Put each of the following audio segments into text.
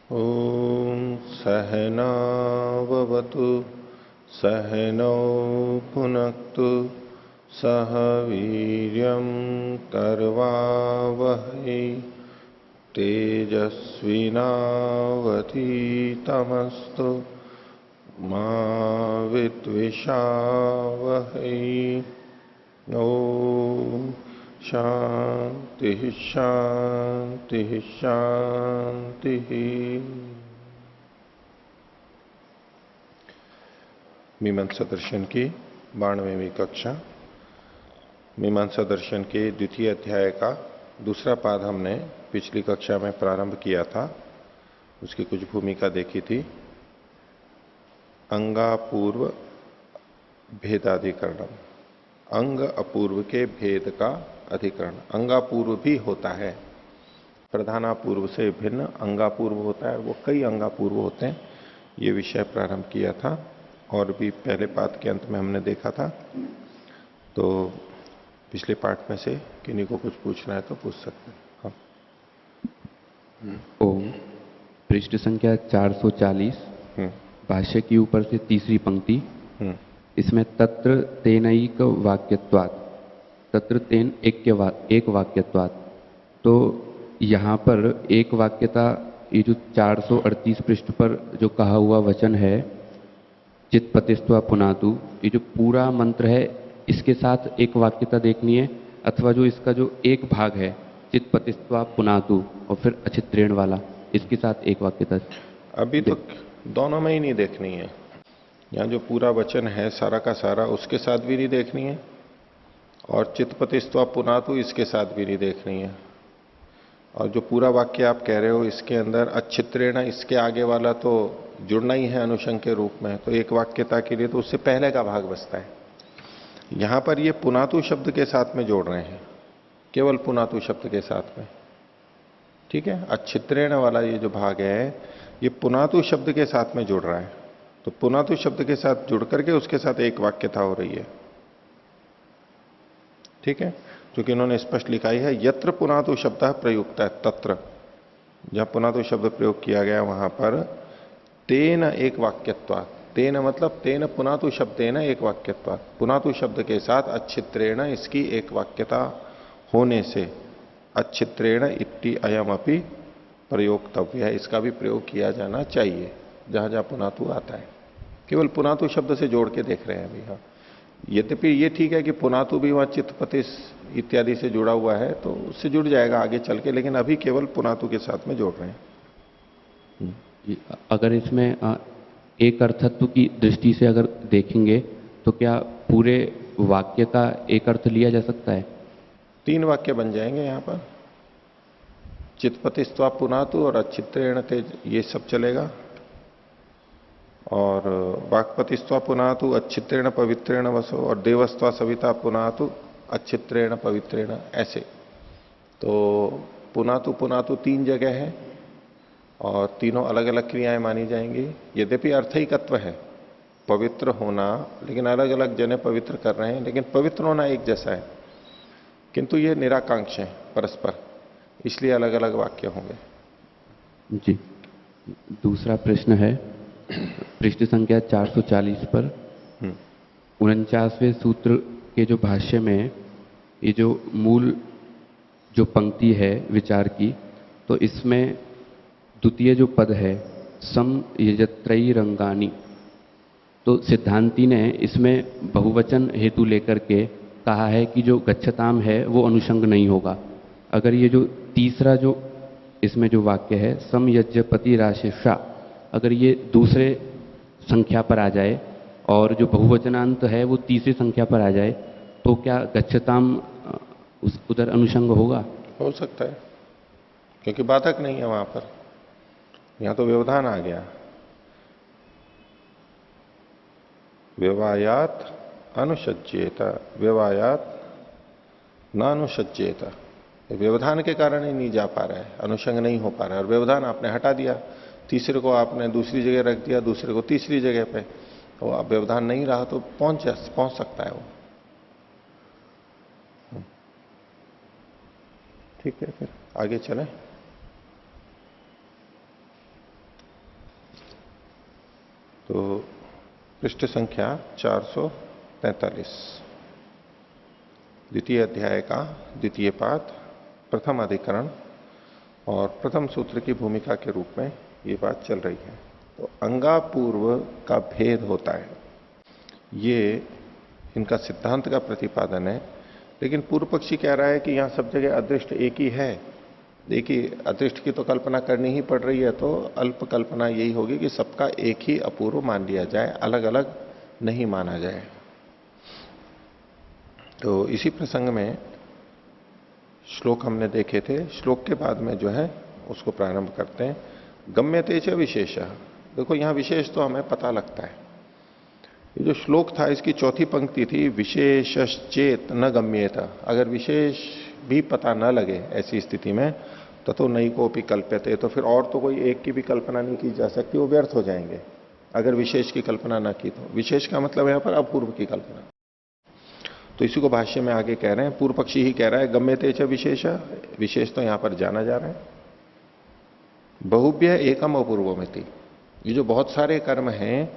ॐ सहनाववतु सहनौ भुनक्तु सह वीर्यं करवावहै तेजस्विनावधीतमस्तु मा विद्विषावहै। ॐ शांति शांति शांति। मीमांसा दर्शन की 92वीं कक्षा। मीमांसा दर्शन के द्वितीय अध्याय का दूसरा पाद हमने पिछली कक्षा में प्रारंभ किया था। उसकी कुछ भूमिका देखी थी। अंगापूर्व भेदाधिकरणम, अंग अपूर्व के भेद का अधिकरण। अंगापूर्व भी होता है, प्रधानापूर्व से भिन्न अंगापूर्व होता है, वो कई अंगापूर्व होते हैं। ये विषय प्रारंभ किया था और भी पहले पाठ के अंत में हमने देखा था। तो पिछले पाठ में से किन्हीं को कुछ पूछना है तो पूछ सकते हैं। हाँ। ओम। पृष्ठ संख्या 440, भाष्य की ऊपर से तीसरी पंक्ति। इसमें तत्र तेनैक वाक्यत्वात्, तत्र तेन एक वाक्यत्वात्, तो यहाँ पर एक वाक्यता, ये जो 438 पृष्ठ पर जो कहा हुआ वचन है चित्पतिस्त्वा पुनातु, ये जो पूरा मंत्र है इसके साथ एक वाक्यता देखनी है, अथवा जो इसका जो एक भाग है चित्पतिस्त्वा पुनातु और फिर अचित्रेण वाला, इसके साथ एक वाक्यता। अभी तो दोनों में ही नहीं देखनी है। यहाँ जो पूरा वचन है सारा का सारा उसके साथ भी नहीं देखनी है, और चित्पतिस्त्वा पुनातु इसके साथ भी नहीं देखनी है। और जो पूरा वाक्य आप कह रहे हो इसके अंदर अच्छित्रेण, इसके आगे वाला तो जुड़ना ही है अनुषंग के रूप में, तो एक वाक्यता के लिए तो उससे पहले का भाग बचता है। यहां पर ये पुनातु शब्द के साथ में जोड़ रहे हैं, केवल पुनातु शब्द के साथ में। ठीक है, अच्छित्रेण वाला ये जो भाग है ये पुनातु शब्द के साथ में जुड़ रहा है, तो पुनातु शब्द के साथ जुड़ करके उसके साथ एक वाक्यता हो रही है। ठीक है, क्योंकि इन्होंने स्पष्ट लिखाई है यत्र पुनातु शब्द प्रयुक्त है, तत्र जहां पुनातु शब्द प्रयोग किया गया वहां पर तेन एक वाक्यत्वात्, तेन मतलब तेन पुनातु शब्देन एक वाक्यत्वात्, पुनातु शब्द के साथ अच्छित्रेण इसकी एक वाक्यता होने से अच्छित्रेण इति अयम अपि प्रयोक्तव्य है, इसका भी प्रयोग किया जाना चाहिए जहां जहां पुनातु आता है। केवल पुनातु शब्द से जोड़ के देख रहे हैं अभी। हाँ, यद्यपि ये ठीक है कि पुनातु भी वहां चित्तपतिस इत्यादि से जुड़ा हुआ है तो उससे जुड़ जाएगा आगे चल के, लेकिन अभी केवल पुनातु के साथ में जोड़ रहे हैं। अगर इसमें एक अर्थत्व की दृष्टि से अगर देखेंगे तो क्या पूरे वाक्य का एक अर्थ लिया जा सकता है? 3 वाक्य बन जाएंगे यहां पर, चित्पतिस्त्वा पुनातु और अच्छित्रेण तेज, ये सब चलेगा। और वाक्पतिस्त्वा पुनातु अच्छित्रेण पवित्रेण वसो, और देवस्त्वा सविता पुनातु अच्छित्रेण पवित्रेण, ऐसे। तो पुनातु पुनातु 3 जगह है और तीनों अलग अलग क्रियाएं मानी जाएंगी। यद्यपि अर्थैकत्व है, पवित्र होना, लेकिन अलग अलग जने पवित्र कर रहे हैं, लेकिन पवित्र होना एक जैसा है, किंतु ये निराकांक्ष है परस्पर, इसलिए अलग अलग वाक्य होंगे। जी। दूसरा प्रश्न है पृष्ठ संख्या 440 पर 49वें सूत्र के जो भाष्य में ये जो मूल जो पंक्ति है विचार की, तो इसमें द्वितीय जो पद है सम यजत्रयी रंगानी, तो सिद्धांती ने इसमें बहुवचन हेतु लेकर के कहा है कि जो गच्छताम है वो अनुषंग नहीं होगा। अगर ये जो तीसरा जो इसमें जो वाक्य है सम यज्ञपति राशिषा, अगर ये दूसरे संख्या पर आ जाए और जो बहुवचनांत है वो तीसरी संख्या पर आ जाए, तो क्या गच्छताम उधर अनुषंग होगा? हो सकता है, क्योंकि बाधक नहीं है वहां पर, यहां तो व्यवधान आ गया। व्यवायात अनुसज्जेत, व्यवायात न अनुसज्जेत, व्यवधान के कारण ही नहीं जा पा रहा है, अनुषंग नहीं हो पा रहा है। और व्यवधान आपने हटा दिया, तीसरे को आपने दूसरी जगह रख दिया, दूसरे को तीसरी जगह पे, तो अब व्यवधान नहीं रहा तो पहुंच सकता है वो। ठीक है, फिर आगे चलें। तो पृष्ठ संख्या 443, द्वितीय अध्याय का द्वितीय पाठ, प्रथम अधिकरण और प्रथम सूत्र की भूमिका के रूप में ये बात चल रही है। तो अंगापूर्व का भेद होता है, ये इनका सिद्धांत का प्रतिपादन है। लेकिन पूर्व पक्षी कह रहा है कि यहां सब जगह अदृष्ट एक ही है। देखिए, अदृष्ट की तो कल्पना करनी ही पड़ रही है, तो अल्प कल्पना यही होगी कि सबका एक ही अपूर्व मान लिया जाए, अलग अलग नहीं माना जाए। तो इसी प्रसंग में श्लोक हमने देखे थे। श्लोक के बाद में जो है उसको प्रारंभ करते हैं। गम्यते च विशेष। देखो, यहां विशेष तो हमें पता लगता है। ये जो श्लोक था, इसकी चौथी पंक्ति थी, विशेषश्चेत न गम्येत। अगर विशेष भी पता न लगे ऐसी स्थिति में तो नई को भी कल्प्यते, तो फिर और तो कोई एक की भी कल्पना नहीं की जा सकती, वो व्यर्थ हो जाएंगे अगर विशेष की कल्पना ना की। तो विशेष का मतलब यहां पर अपूर्व की कल्पना। तो इसी को भाष्य में आगे कह रहे हैं, पूर्व पक्षी ही कह रहा है गम्यते च विशेष। विशेष तो यहां पर जाना जा रहा है। बहुभ्य एकम अपूर्वमिति। ये जो बहुत सारे कर्म हैं,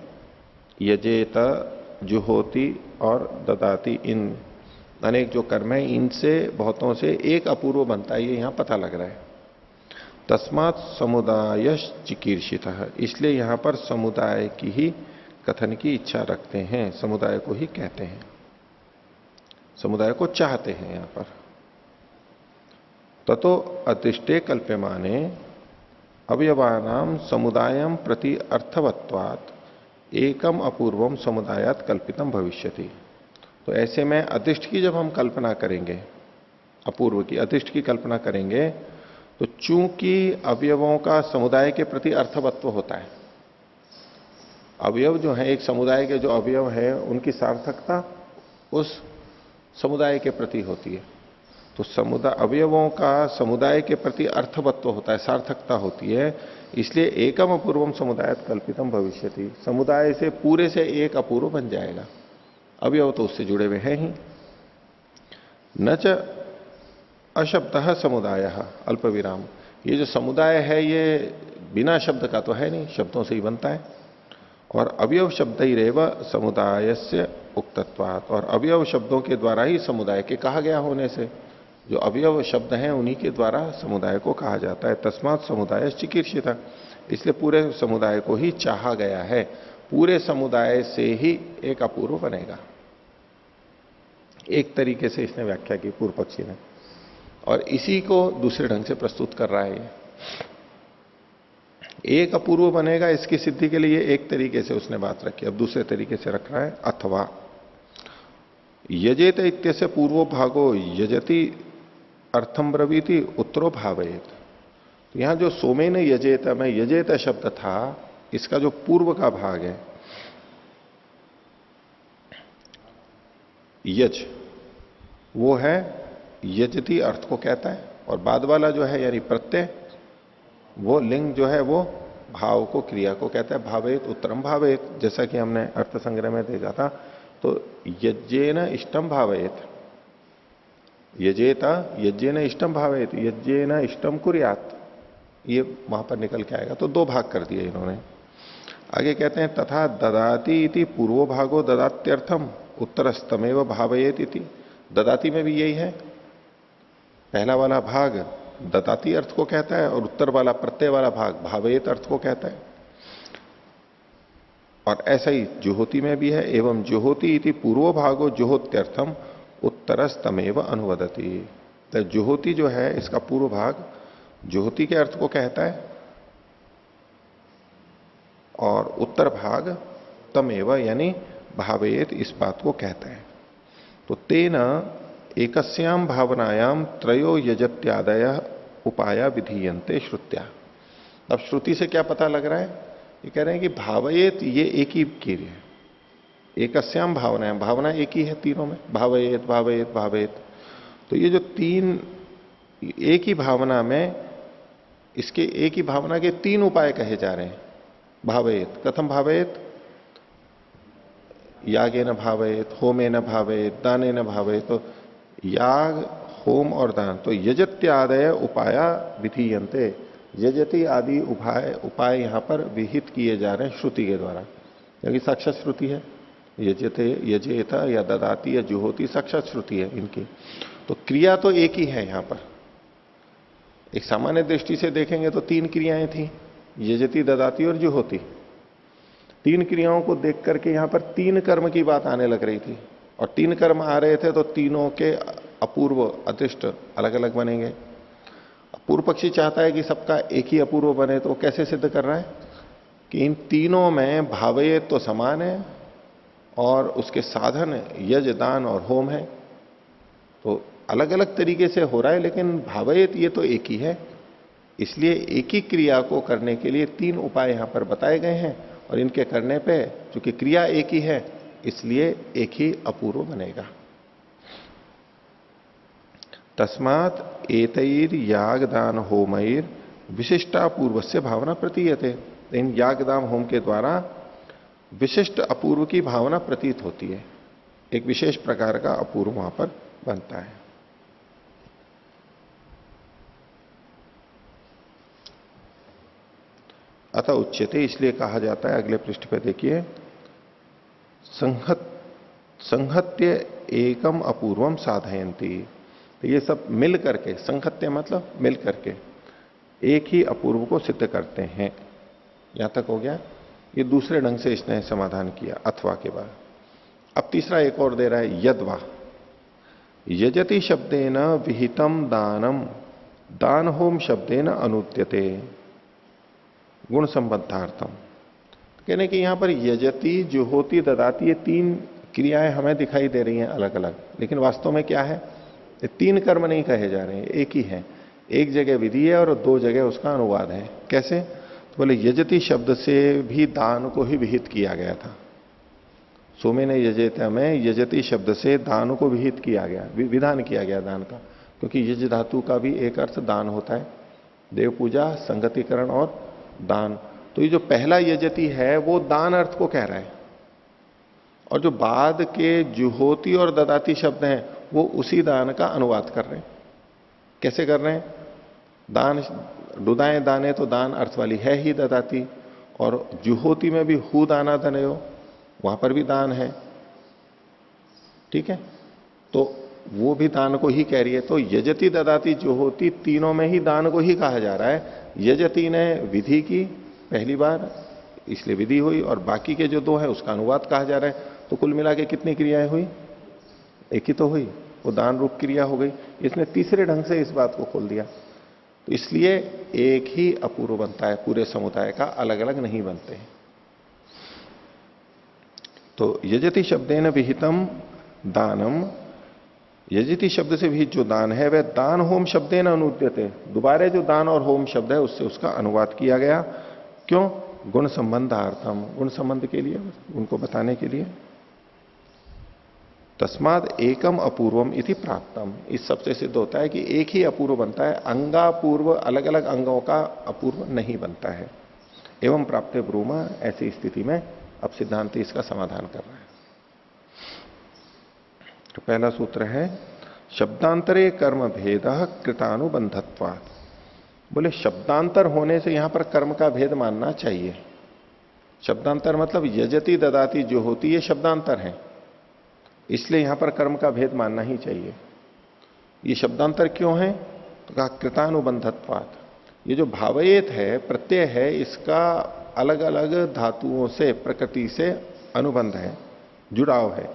यजेत, जुहोति और ददाति, इन अनेक जो कर्म है, इनसे बहुतों से एक अपूर्व बनता है, ये यहां पता लग रहा है। तस्मात् समुदाय चिकीर्षित, इसलिए यहां पर समुदाय की ही कथन की इच्छा रखते हैं, समुदाय को ही कहते हैं, समुदाय को चाहते हैं यहां पर। ततो अतिष्ठे कल्प्यमाने अवयवानाम समुदायम प्रति अर्थवत्वात् एकम अपूर्वम समुदायात कल्पितम भविष्यति। तो ऐसे में अतिष्ठ की जब हम कल्पना करेंगे, अपूर्व की अतिष्ठ की कल्पना करेंगे, तो चूंकि अवयवों का समुदाय के प्रति अर्थवत्व होता है, अवयव जो है, एक समुदाय के जो अवयव है, उनकी सार्थकता उस समुदाय के प्रति होती है। तो समुदाय, अवयवों का समुदाय के प्रति अर्थवत्व होता है, सार्थकता होती है। इसलिए एकम अपूर्वम समुदायत कल्पितम भविष्यति, समुदाय से पूरे से एक अपूर्व बन जाएगा। अवयव तो उससे जुड़े हुए हैं ही। न च अशब्द समुदाय अल्प विराम। ये जो समुदाय है, ये बिना शब्द का तो है नहीं, शब्दों से ही बनता है। और अवयव शब्द ही रेव समुदाय से उक्तत्वात्, और अवयव शब्दों के द्वारा ही समुदाय के कहा गया होने से, जो अवयव शब्द हैं उन्हीं के द्वारा समुदाय को कहा जाता है। तस्मात् समुदाय चिकीर्षित, इसलिए पूरे समुदाय को ही चाहा गया है, पूरे समुदाय से ही एक अपूर्व बनेगा। एक तरीके से इसने व्याख्या की पूर्व पक्षी ने, और इसी को दूसरे ढंग से प्रस्तुत कर रहा है। एक अपूर्व बनेगा, इसकी सिद्धि के लिए एक तरीके से उसने बात रखी, अब दूसरे तरीके से रख रहा है। अथवा यजेत इत्यस्य पूर्वो भागो यजति अर्थम ब्रवीति उत्तरो भावेत। तो यहां जो सोमेन यजेत में यजेत शब्द था, इसका जो पूर्व का भाग है यज, वो है यजति अर्थ को कहता है, और बाद वाला जो है यानी प्रत्यय, वो लिंग जो है वो भाव को, क्रिया को कहता है। भावेत उत्तरम भावेत, जैसा कि हमने अर्थ संग्रह में देखा था। तो यज्ञेन इष्टम भावेत, यजेता यज्ञेन इष्टम भावेत, यज्ञेन इष्टम कुर्यात, ये वहां पर निकल के आएगा। तो दो भाग कर दिए इन्होंने। आगे कहते हैं तथा ददाति इति पूर्वो भागो ददात्यर्थम उत्तरस्तमेव भावयेत इति। ददाति में भी यही है, पहला वाला भाग ददाति अर्थ को कहता है, और उत्तर वाला प्रत्यय वाला भाग भावयेत अर्थ को कहता है। और ऐसा ही जुहोति में भी है, एवं जुहोति इति पूर्वो भागो जुहोत्यर्थम उत्तरस्तमेव अनुवदति। तो जुहोति जो है, इसका पूर्व भाग जुहोति के अर्थ को कहता है, और उत्तर भाग तमेव यानी भावेत इस बात को कहता है। तो तेन एकस्याम भावनायाम त्रयो यजत्यादय उपाया विधीयन्ते श्रुत्या। अब श्रुति से क्या पता लग रहा है? ये कह रहे हैं कि भावयेत ये एक ही क्रिया है, एकस्याम भावनायाम, भावना एक ही है तीनों में, भावयेत भावयेत भावयेत। तो ये जो तीन एक ही भावना में, इसके एक ही भावना के तीन उपाय कहे जा रहे हैं। भावयेत, कथम भावयेत? यागे न भावयेत, होमे न भावयेत, दाने न भावयेत। तो याग, होम और दान, तो यजत्यादय उपाया विधीयन्ते, यजति आदि उपाय यहां पर विहित किए जा रहे हैं श्रुति के द्वारा। क्योंकि साक्षात श्रुति है। यजते, यजेता या ददाती या जुहोती साक्षात श्रुति है इनकी। तो क्रिया तो एक ही है यहां पर। एक सामान्य दृष्टि से देखेंगे तो तीन क्रियाएं थी, यजती, ददाती और जुहोती। तीन क्रियाओं को देख करके यहां पर तीन कर्म की बात आने लग रही थी, और तीन कर्म आ रहे थे तो तीनों के अपूर्व अदृष्ट अलग अलग बनेंगे। पूर्व पक्षी चाहता है कि सबका एक ही अपूर्व बने, तो वो कैसे सिद्ध कर रहा है कि इन तीनों में भावयेत तो समान है और उसके साधन यज, दान और होम है। तो अलग अलग तरीके से हो रहा है, लेकिन भावयेत ये तो एक ही है। इसलिए एक ही क्रिया को करने के लिए तीन उपाय यहां पर बताए गए हैं, और इनके करने पे चूंकि क्रिया एक ही है इसलिए एक ही अपूर्व बनेगा। तस्मात एतैर याग दान होमैर विशिष्टापूर्व से भावना प्रतीयते। इन याग दान होम के द्वारा विशिष्ट अपूर्व की भावना प्रतीत होती है, एक विशेष प्रकार का अपूर्व वहां पर बनता है। अतः उच्यते, इसलिए कहा जाता है, अगले पृष्ठ पे देखिए, संहत्य एकम अपूर्वम साधयंती। तो ये सब मिल करके, संहत्य मतलब मिल करके एक ही अपूर्व को सिद्ध करते हैं। यहां तक हो गया। ये दूसरे ढंग से इसने समाधान किया अथवा के बाद। अब तीसरा एक और दे रहा है, यद्वा यजति शब्देन विहितम दानम दान होम शब्देन अनुद्यते गुण संबद्धार्थम। कहने कि यहां पर यजति, जुहोति, ददाती, ये तीन क्रियाएं हमें दिखाई दे रही हैं अलग अलग, लेकिन वास्तव में क्या है, ये तीन कर्म नहीं कहे जा रहे हैं, एक ही है। एक जगह विधि है और दो जगह उसका अनुवाद है। कैसे? तो बोले यजति शब्द से भी दान को ही विहित किया गया था। सोमे ने यजेता में यजति शब्द से दान को विहित किया गया, विधान किया गया दान का, क्योंकि यज धातु का भी एक अर्थ दान होता है, देव पूजा, संगतिकरण और दान। तो ये जो पहला यजति है वो दान अर्थ को कह रहा है, और जो बाद के जुहोती और ददाती शब्द हैं वो उसी दान का अनुवाद कर रहे हैं। कैसे कर रहे हैं? दान, डुदाएं दाने तो दान अर्थ वाली है ही ददाती, और जुहोती में भी हु दाना धनयो, वहां पर भी दान है। ठीक है, तो वो भी दान को ही कह रही है। तो यजति, ददाती, जुहोती तीनों में ही दान को ही कहा जा रहा है। यजति ने विधि की पहली बार, इसलिए विधि हुई, और बाकी के जो दो है उसका अनुवाद कहा जा रहा है। तो कुल मिला के कितनी क्रियाएं हुई? एक ही तो हुई, वो दान रूप क्रिया हो गई। इसने तीसरे ढंग से इस बात को खोल दिया। तो इसलिए एक ही अपूर्व बनता है, पूरे समुदाय का अलग अलग नहीं बनते हैं। तो यजति शब्देन विहितम दानम, यजति शब्द से भी जो दान है वह दान होम शब्देन अनुद्यते। दोबारा जो दान और होम शब्द है उससे उसका अनुवाद किया गया। क्यों? गुण संबंधार्थम, गुण संबंध के लिए, उनको बताने के लिए। तस्माद एकम अपूर्वम इति प्राप्तम, इस सबसे सिद्ध होता है कि एक ही अपूर्व बनता है, अंगापूर्व अलग अलग अंगों का अपूर्व नहीं बनता है। एवं प्राप्त ब्रूमा, ऐसी स्थिति में अब सिद्धांत इसका समाधान कर रहा है। तो पहला सूत्र है शब्दांतरे कर्म भेद कृतानुबंधत्वात्। बोले शब्दांतर होने से यहां पर कर्म का भेद मानना चाहिए। शब्दांतर मतलब यजति, ददाती, जो होती है शब्दांतर है, इसलिए यहां पर कर्म का भेद मानना ही चाहिए। ये शब्दांतर क्यों है? तो कहा कृतानुबंधत्वात्। ये जो भावयेत है, प्रत्यय है, इसका अलग अलग धातुओं से, प्रकृति से अनुबंध है, जुड़ाव है।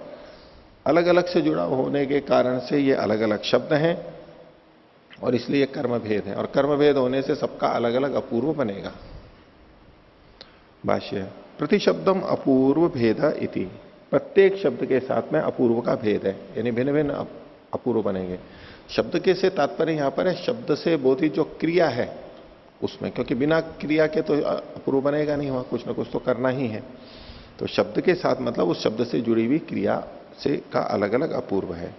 अलग अलग से जुड़ाव होने के कारण से ये अलग अलग शब्द हैं, और इसलिए कर्म भेद है, और कर्म भेद होने से सबका अलग अलग अपूर्व बनेगा। भाष्य प्रतिशब्दम अपूर्व भेद इति, प्रत्येक शब्द के साथ में अपूर्व का भेद है, यानी भिन्न भिन्न अपूर्व बनेंगे। शब्द के से तात्पर्य यहां पर है शब्द से बोधित जो क्रिया है उसमें, क्योंकि बिना क्रिया के तो अपूर्व बनेगा नहीं, वहां कुछ ना कुछ तो करना ही है। तो शब्द के साथ मतलब उस शब्द से जुड़ी हुई क्रिया से का अलग अलग अपूर्व है।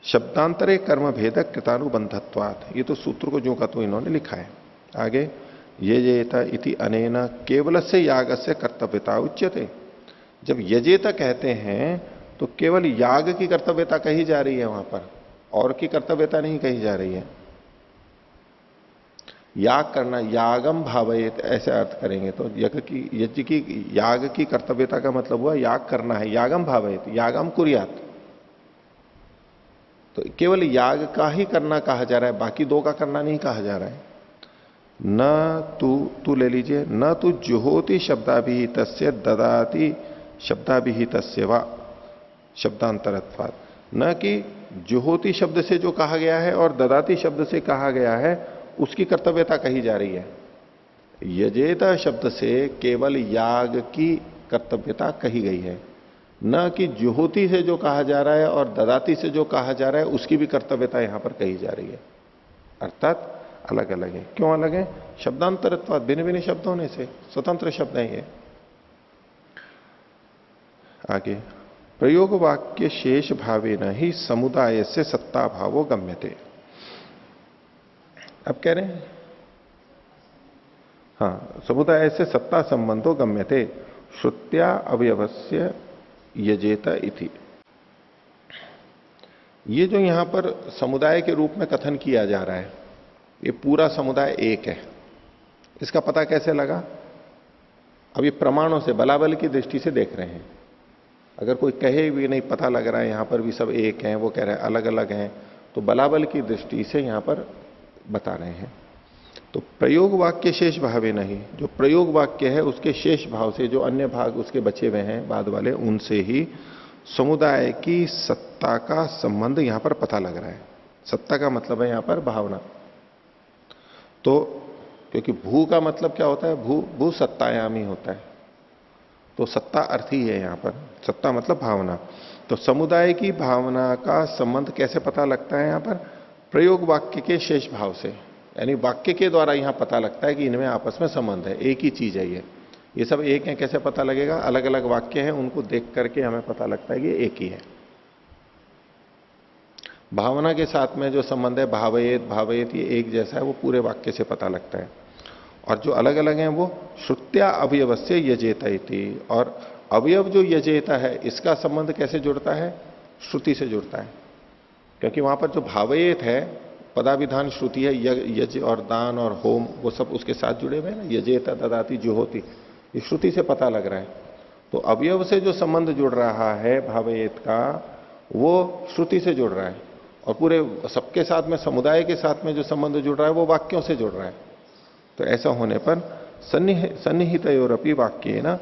शब्दांतरे कर्म भेदक कृतानुबंधत्वात्, ये तो सूत्र को जो का तो इन्होंने लिखा है। आगे यजेता इति अनेन केवल से याग से कर्तव्यता उच्यते। जब यजेता कहते हैं तो केवल याग की कर्तव्यता कही जा रही है, वहां पर और की कर्तव्यता नहीं कही जा रही है। याग करना, यागम भावयेत ऐसे अर्थ करेंगे तो यज्ञ की याग की कर्तव्यता का मतलब हुआ याग करना है, यागम भावयेत, यागम कुर्यात। तो केवल याग का ही करना कहा जा रहा है, बाकी दो का करना नहीं कहा जा रहा है। न तू ले लीजिए, न तू जुहोति शब्दाभिहित ददाति शब्दाभिहित वा शब्दांतरत्वात्, न कि जुहोति शब्द से जो कहा गया है और ददाति शब्द से कहा गया है उसकी कर्तव्यता कही जा रही है। यजेता शब्द से केवल याग की कर्तव्यता कही गई है, न कि जुहोति से जो कहा जा रहा है और ददाति से जो कहा जा रहा है उसकी भी कर्तव्यता यहां पर कही जा रही है। अर्थात अलग अलग है। क्यों अलग है? शब्दांतरत्वात्, भिन्न भिन्न शब्द होने से, स्वतंत्र शब्द है ये। आगे, प्रयोग वाक्य शेष भावे न ही समुदाय से सत्ता भावो गम्यते। अब कह रहे हैं हाँ, समुदाय से सत्ता संबंधो गम्यते श्रुत्या अवयवस्य यजेत इति। ये जो यहां पर समुदाय के रूप में कथन किया जा रहा है, ये पूरा समुदाय एक है, इसका पता कैसे लगा? अब ये प्रमाणों से, बलाबल की दृष्टि से देख रहे हैं। अगर कोई कहे भी नहीं पता लग रहा है यहां पर भी सब एक हैं, वो कह रहे हैं अलग अलग हैं, तो बलाबल की दृष्टि से यहां पर बता रहे हैं। तो प्रयोग वाक्य शेष भावे नहीं, जो प्रयोग वाक्य है उसके शेष भाव से, जो अन्य भाग उसके बचे हुए हैं बाद वाले, उनसे ही समुदाय की सत्ता का संबंध यहां पर पता लग रहा है। सत्ता का मतलब है यहां पर भावना। तो क्योंकि भू का मतलब क्या होता है? भू सत्तायामी होता है, तो सत्ता अर्थ ही है यहां पर। सत्ता मतलब भावना। तो समुदाय की भावना का संबंध कैसे पता लगता है? यहां पर प्रयोग वाक्य के शेष भाव से, यानी वाक्य के द्वारा यहां पता लगता है कि इनमें आपस में संबंध है, एक ही चीज है ये सब एक है। कैसे पता लगेगा? अलग अलग वाक्य हैं, उनको देख करके हमें पता लगता है कि एक ही है। भावना के साथ में जो संबंध है भावयेत भावयेत, ये एक जैसा है, वो पूरे वाक्य से पता लगता है। और जो अलग अलग हैं वो श्रुत्या अवयवस्य यजेता इति। और अवयव जो यजेता है इसका संबंध कैसे जुड़ता है? श्रुति से जुड़ता है, क्योंकि वहां पर जो भावयेत है पदाभिधान श्रुति है, यज्ञ और दान और होम वो सब उसके साथ जुड़े हुए हैं ना, यजेता ददाति जुहोति, ये श्रुति से पता लग रहा है। तो अवयव से जो संबंध जुड़ रहा है भावयेत का, वो श्रुति से जुड़ रहा है, और पूरे सबके साथ में, समुदाय के साथ में जो संबंध जुड़ रहा है वो वाक्यों से जुड़ रहा है। तो ऐसा होने पर सन्निहितयोरपि वाक्येन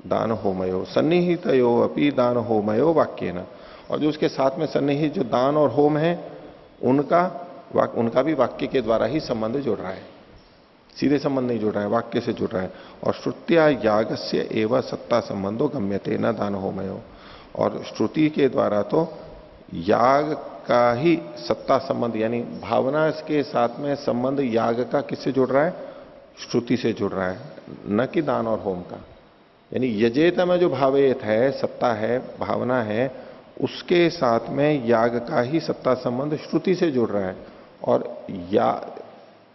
दान होमयो, सन्निहितयोरपि दान होमयो वाक्येन। और जो उसके साथ में सन्निहित जो दान और होम है उनका भी वाक्य के द्वारा ही संबंध जुड़ रहा है, सीधे संबंध नहीं जुड़ रहा है, वाक्य से जुड़ रहा है। और श्रुत्या यागस्य एवं सत्ता संबंधो गम्यते न दान होमयो। और श्रुति के द्वारा तो याग का ही सत्ता संबंध, यानी भावना के साथ में संबंध याग का किससे जुड़ रहा है? श्रुति से जुड़ रहा है, न कि दान और होम का। यानी यजेत में जो भावयेत है, सत्ता है, भावना है, उसके साथ में याग का ही सत्ता संबंध श्रुति से जुड़ रहा है। और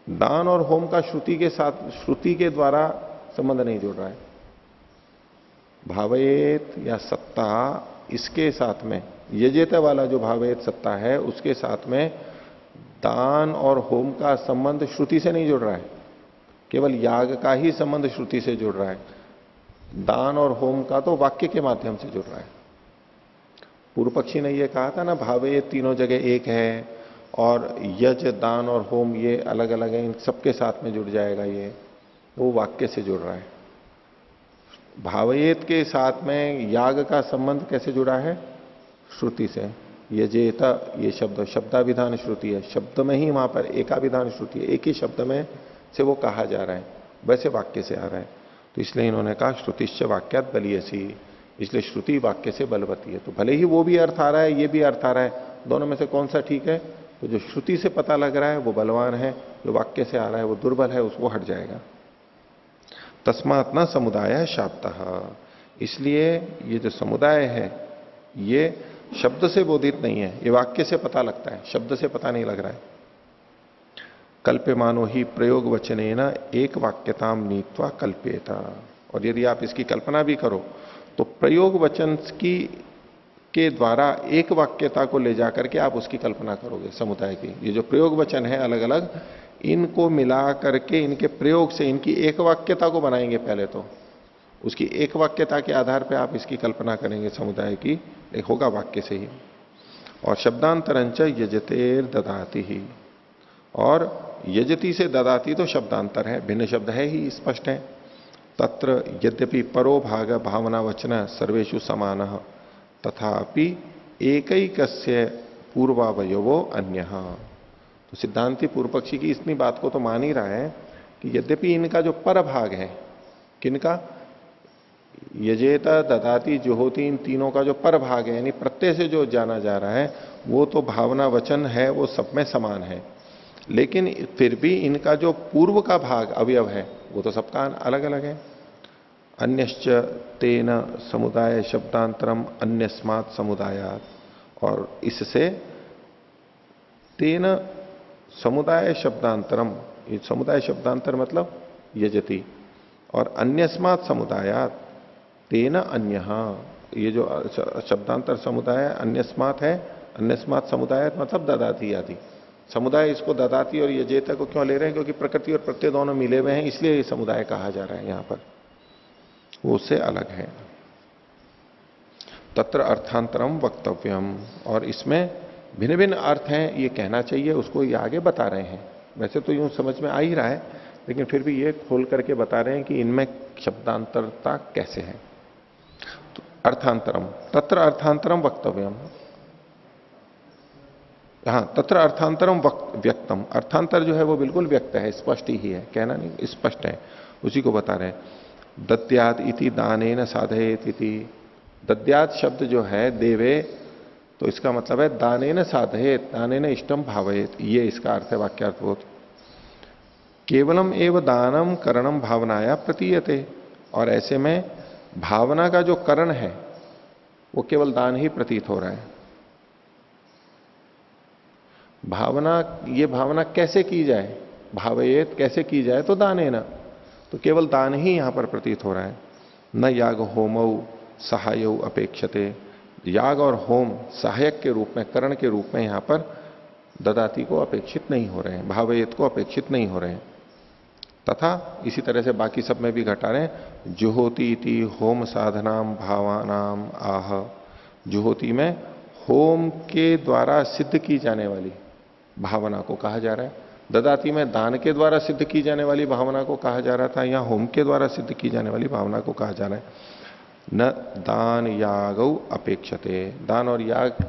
दान और होम का श्रुति के साथ, श्रुति के द्वारा संबंध नहीं जुड़ रहा है। भावयेत या सत्ता, इसके साथ में यजेत वाला जो भावयेत सत्ता है उसके साथ में दान और होम का संबंध श्रुति से नहीं जुड़ रहा है, केवल याग का ही संबंध श्रुति से जुड़ रहा है। दान और होम का तो वाक्य के माध्यम से जुड़ रहा है। पूर्व पक्षी ने यह कहा था ना, भावयेत तीनों जगह एक है और यज दान और होम ये अलग अलग है, इन सबके साथ में जुड़ जाएगा, ये वो वाक्य से जुड़ रहा है। भावयेत के साथ में याग का संबंध कैसे जुड़ा है? श्रुति से। यजेता ये शब्द शब्दाभिधान श्रुति है, शब्द में ही वहां पर एकाभिधान श्रुति है, एक ही शब्द में से वो कहा जा रहा है, वैसे वाक्य से आ रहा है। तो इसलिए इन्होंने कहा श्रुतिश्च वाक्यात बलीयसी, इसलिए श्रुति वाक्य से बलवती है। तो भले ही वो भी अर्थ आ रहा है, ये भी अर्थ आ रहा है, दोनों में से कौन सा ठीक है? तो जो श्रुति से पता लग रहा है वो बलवान है, जो वाक्य से आ रहा है वो दुर्बल है, उसको हट जाएगा। तस्मात् न समुदाय शाब्दः, इसलिए ये जो समुदाय है ये शब्द से बोधित नहीं है, ये वाक्य से पता लगता है, शब्द से पता नहीं लग रहा है। कल्प्यमानो ही प्रयोग वचनेन एक वाक्यताम नीत्वा कल्प्येत। और यदि आप इसकी कल्पना भी करो तो प्रयोग वचन की के द्वारा एक वाक्यता को ले जाकर के आप उसकी कल्पना करोगे समुदाय की। ये जो प्रयोग वचन है अलग अलग, इनको मिला करके इनके प्रयोग से इनकी एक वाक्यता को बनाएंगे पहले तो। उसकी एक वाक्यता के आधार पर आप इसकी कल्पना करेंगे समुदाय की, एक होगा वाक्य से ही। और शब्दांतरंच यजतेर ददाति ही, और यजति से ददाति तो शब्दांतर है, भिन्न शब्द है ही, स्पष्ट है। तत्र यद्यपि परो भाग भावना वचन सर्वेषु समान तथापि एकैकस्य पूर्वावयवो अन्यः। तो सिद्धांति पूर्व पक्षी की इतनी बात को तो मान ही रहा है कि यद्यपि इनका जो पर भाग है, किनका, यजेता ददाती जुहोती, इन तीनों का जो पर भाग है यानी प्रत्यय से जो जाना जा रहा है वो तो भावना वचन है, वो सब में समान है। लेकिन फिर भी इनका जो पूर्व का भाग अवयव है वो तो सबका अलग अलग है। अन्यश्च तेन समुदाय शब्दांतरम अन्यस्मात् समुदायात, और इससे तेन समुदाय शब्दांतरम, ये समुदाय शब्दांतर मतलब यजति, और अन्यस्मात् समुदायात तेन अन्यः, ये जो शब्दांतर समुदाय अन्यस्मात् है, अन्यस्मात् समुदायात मतलब ददाती आदि समुदाय, इसको ददाती और यजेता को क्यों ले रहे हैं, क्योंकि प्रकृति और प्रत्यय दोनों मिले हुए हैं, इसलिए ये समुदाय कहा जा रहा है यहां पर, वो उससे अलग है। तत्र अर्थांतरम वक्तव्यम, और इसमें भिन्न भिन्न अर्थ हैं ये कहना चाहिए, उसको ये आगे बता रहे हैं। वैसे तो यूं समझ में आ ही रहा है, लेकिन फिर भी ये खोल करके बता रहे हैं कि इनमें शब्दांतरता कैसे है। तो अर्थांतरम, तत्र अर्थांतरम वक्तव्यम, हाँ, तत्र अर्थांतरम व्यक्तम, अर्थांतर जो है वो बिल्कुल व्यक्त है, स्पष्ट ही है, कहना नहीं, स्पष्ट है, उसी को बता रहे हैं। दद्यात इति दानेन साधयेत इति, दद्यात शब्द जो है देवे, तो इसका मतलब है दानेन साधयेत, दानेन इष्टम भावयेत, ये इसका अर्थ है वाक्यार्थबोध। केवलम एव दानम करणम भावनाया प्रतीयते, और ऐसे में भावना का जो करण है वो केवल दान ही प्रतीत हो रहा है। भावना, ये भावना कैसे की जाए, भावयेत कैसे की जाए, तो दाने न, तो केवल दान ही यहां पर प्रतीत हो रहा है। न याग होमौ सहायौ अपेक्षते, याग और होम सहायक के रूप में, करण के रूप में यहां पर ददाती को अपेक्षित नहीं हो रहे हैं, भावयेत को अपेक्षित नहीं हो रहे हैं। तथा इसी तरह से बाकी सब में भी घटा रहे हैं। जुहोती इति होम साधनाम भावानाम आह, जुहोती में होम के द्वारा सिद्ध की जाने वाली भावना को कहा जा रहा है। ददाती में दान के द्वारा सिद्ध की जाने वाली भावना को कहा जा रहा था, यहां होम के द्वारा सिद्ध की जाने वाली भावना को कहा जा रहा है। न दान यागौ अपेक्षते, दान और याग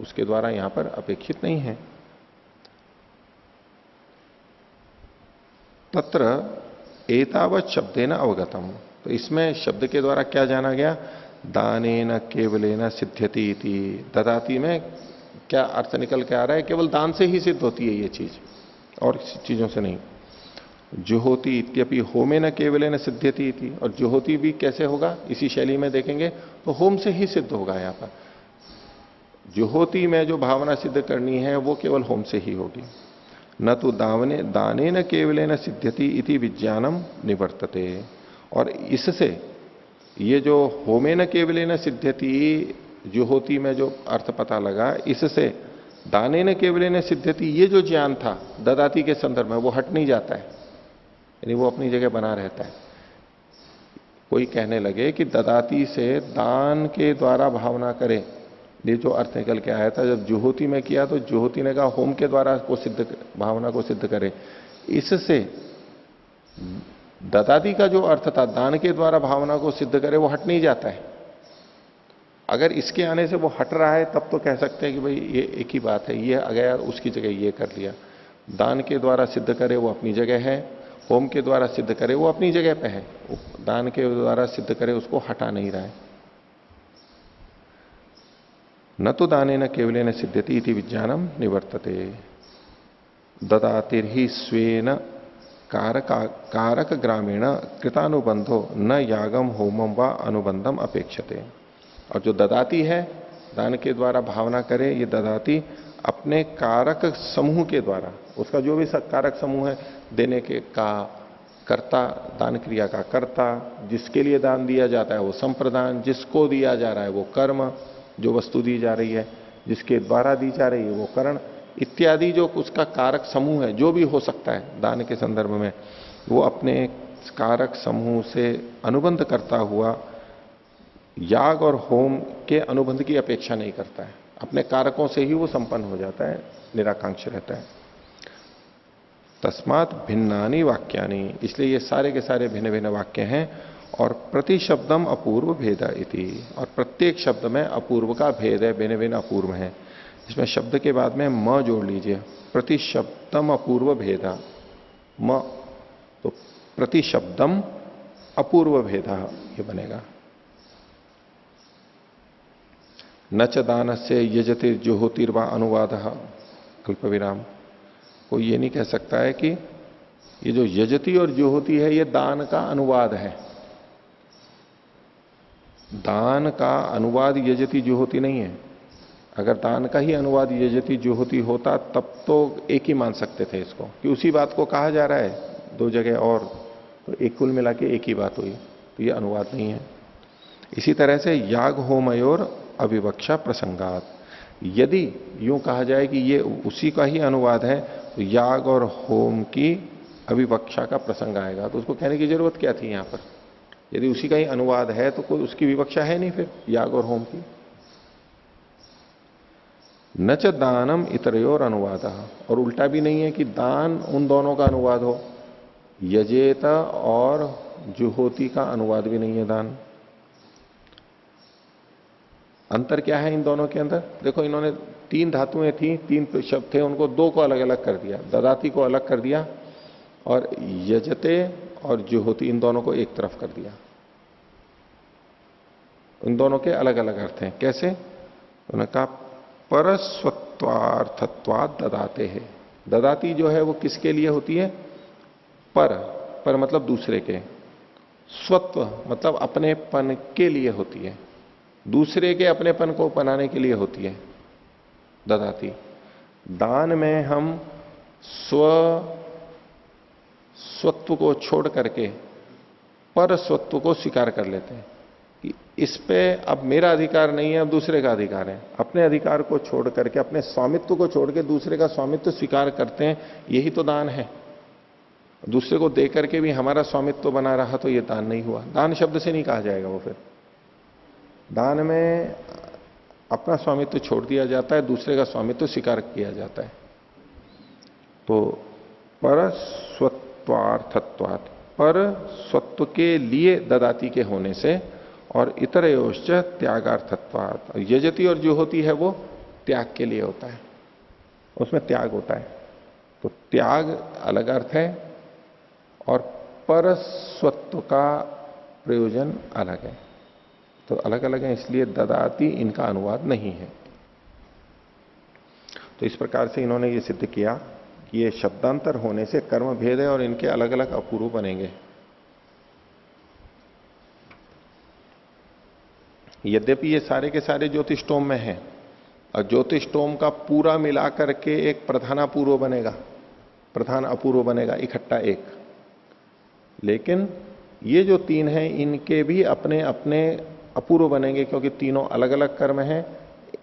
उसके द्वारा यहां पर अपेक्षित नहीं है। तत्र एतावत शब्देन अवगतम, तो इसमें शब्द के द्वारा क्या जाना गया, दानेन केवलेन सिद्ध्यति इति, ददाती में क्या अर्थ निकल के आ रहा है, केवल दान से ही सिद्ध होती है ये चीज, और चीजों से नहीं। जुहोती इत्यपि होमेन केवलेन सिद्ध्यति इति, और जुहोती भी कैसे होगा, इसी शैली में देखेंगे तो होम से ही सिद्ध होगा। यहां पर जुहोती में जो भावना सिद्ध करनी है वो केवल होम से ही होगी। न तो दाने न केवलेन सिद्ध्यति इति विज्ञानम निवर्तते, और इससे ये जो होमेन केवलेन सिद्ध्यति जुहोती में जो अर्थ पता लगा, इससे दाने न केवलेन सिद्ध्यति ये जो ज्ञान था ददाती के संदर्भ में वो हट नहीं जाता है, यानी वो अपनी जगह बना रहता है। कोई कहने लगे कि ददाती से दान के द्वारा भावना करे, ये जो अर्थ निकल के आया था, जब जुहोती में किया तो जुहोती ने कहा होम के द्वारा को सिद्ध, भावना को सिद्ध करे, इससे ददाती का जो अर्थ था दान के द्वारा भावना को सिद्ध करे वो हट नहीं जाता है। अगर इसके आने से वो हट रहा है तब तो कह सकते हैं कि भाई ये एक ही बात है, ये आ गया उसकी जगह ये कर लिया। दान के द्वारा सिद्ध करे वो अपनी जगह है, होम के द्वारा सिद्ध करे वो अपनी जगह पे है, दान के द्वारा सिद्ध करे उसको हटा नहीं रहा है। न तो दाने न केवलेन सिद्ध्यति इति विज्ञानम निवर्तते, ददातिर्हि स्वेन कारक ग्रामीण कृतानुबंधो न यागम होमम व अनुबंधम अपेक्षते, और जो ददाती है दान के द्वारा भावना करे, ये ददाती अपने कारक समूह के द्वारा, उसका जो भी कारक समूह है, देने के का कर्ता, दान क्रिया का कर्ता, जिसके लिए दान दिया जाता है वो संप्रदान, जिसको दिया जा रहा है वो कर्म, जो वस्तु दी जा रही है जिसके द्वारा दी जा रही है वो करण, इत्यादि जो उसका कारक समूह है, जो भी हो सकता है दान के संदर्भ में, वो अपने कारक समूह से अनुबंध करता हुआ याग और होम के अनुबंध की अपेक्षा नहीं करता है। अपने कारकों से ही वो संपन्न हो जाता है, निराकांक्ष रहता है। तस्मात भिन्नानि वाक्यानि, इसलिए ये सारे के सारे भिन्न भिन्न वाक्य हैं। और प्रतिशब्दम अपूर्व भेदा इति, और प्रत्येक शब्द में अपूर्व का भेद है, भिन्न भिन्न अपूर्व है। इसमें शब्द के बाद में म जोड़ लीजिए, प्रतिशब्दम अपूर्व भेदा, म तो प्रतिशब्दम अपूर्व भेदा ये बनेगा। न च दान से यजतिर्जुहोतिर्वा अनुवाद, कल्प विराम। कोई ये नहीं कह सकता है कि ये जो यजति और जुहोति है ये दान का अनुवाद है। दान का अनुवाद यजति जुहोति नहीं है। अगर दान का ही अनुवाद यजति जुहोति होता तब तो एक ही मान सकते थे इसको, कि उसी बात को कहा जा रहा है दो जगह और, तो एक कुल मिला के एक ही बात हुई, तो ये अनुवाद नहीं है। इसी तरह से याग होमयोर अविवक्षा प्रसंगात, यदि यूं कहा जाए कि ये उसी का ही अनुवाद है तो याग और होम की अविवक्षा का प्रसंग आएगा, तो उसको कहने की जरूरत क्या थी यहां पर? यदि उसी का ही अनुवाद है तो कोई उसकी विवक्षा है नहीं फिर याग और होम की। न च दानम इतरयोर अनुवाद, और उल्टा भी नहीं है कि दान उन दोनों का अनुवाद हो, यजेता और जुहोति का अनुवाद भी नहीं है दान। अंतर क्या है इन दोनों के अंदर? देखो, इन्होंने तीन धातुएं थी, तीन शब्द थे, उनको दो को अलग अलग कर दिया, ददाती को अलग कर दिया और यजते और जुहोति इन दोनों को एक तरफ कर दिया। इन दोनों के अलग अलग अर्थ हैं। कैसे? उन्होंने कहा परस्वत्वार्थत्वाद ददाते है। ददाती जो है वो किसके लिए होती है? पर मतलब दूसरे के, स्वत्व मतलब अपनेपन के लिए होती है, दूसरे के अपनेपन को बनाने के लिए होती है ददाती। दान में हम स्वत्व को छोड़ करके पर स्वत्व को स्वीकार कर लेते हैं कि इस पे अब मेरा अधिकार नहीं है, अब दूसरे का अधिकार है। अपने अधिकार को छोड़ करके, अपने स्वामित्व को छोड़ के दूसरे का स्वामित्व स्वीकार करते हैं, यही तो दान है। दूसरे को दे करके भी हमारा स्वामित्व बना रहा तो ये दान नहीं हुआ। दान शब्द से नहीं कहा जाएगा वो। फिर दान में अपना स्वामित्व छोड़ दिया जाता है, दूसरे का स्वामित्व स्वीकार किया जाता है। तो पर स्वत्वार्थत्वात्, पर स्वत्व के लिए ददाती के होने से, और इतरयोश्च त्यागार्थत्वात्, यजति और जो होती है वो त्याग के लिए होता है, उसमें त्याग होता है। तो त्याग अलग अर्थ है और पर स्वत्व का प्रयोजन अलग है, तो अलग अलग है, इसलिए ददाती इनका अनुवाद नहीं है। तो इस प्रकार से इन्होंने ये सिद्ध किया कि ये शब्दांतर होने से कर्म भेद है और इनके अलग अलग अपूर्व बनेंगे। यद्यपि ये सारे के सारे ज्योतिष्टोम में हैं, और ज्योतिष्टोम का पूरा मिला करके एक प्रधान अपूर्व बनेगा, प्रधान अपूर्व बनेगा इकट्ठा एक। लेकिन ये जो तीन हैं इनके भी अपने अपने अपूर्व बनेंगे, क्योंकि तीनों अलग अलग कर्म हैं।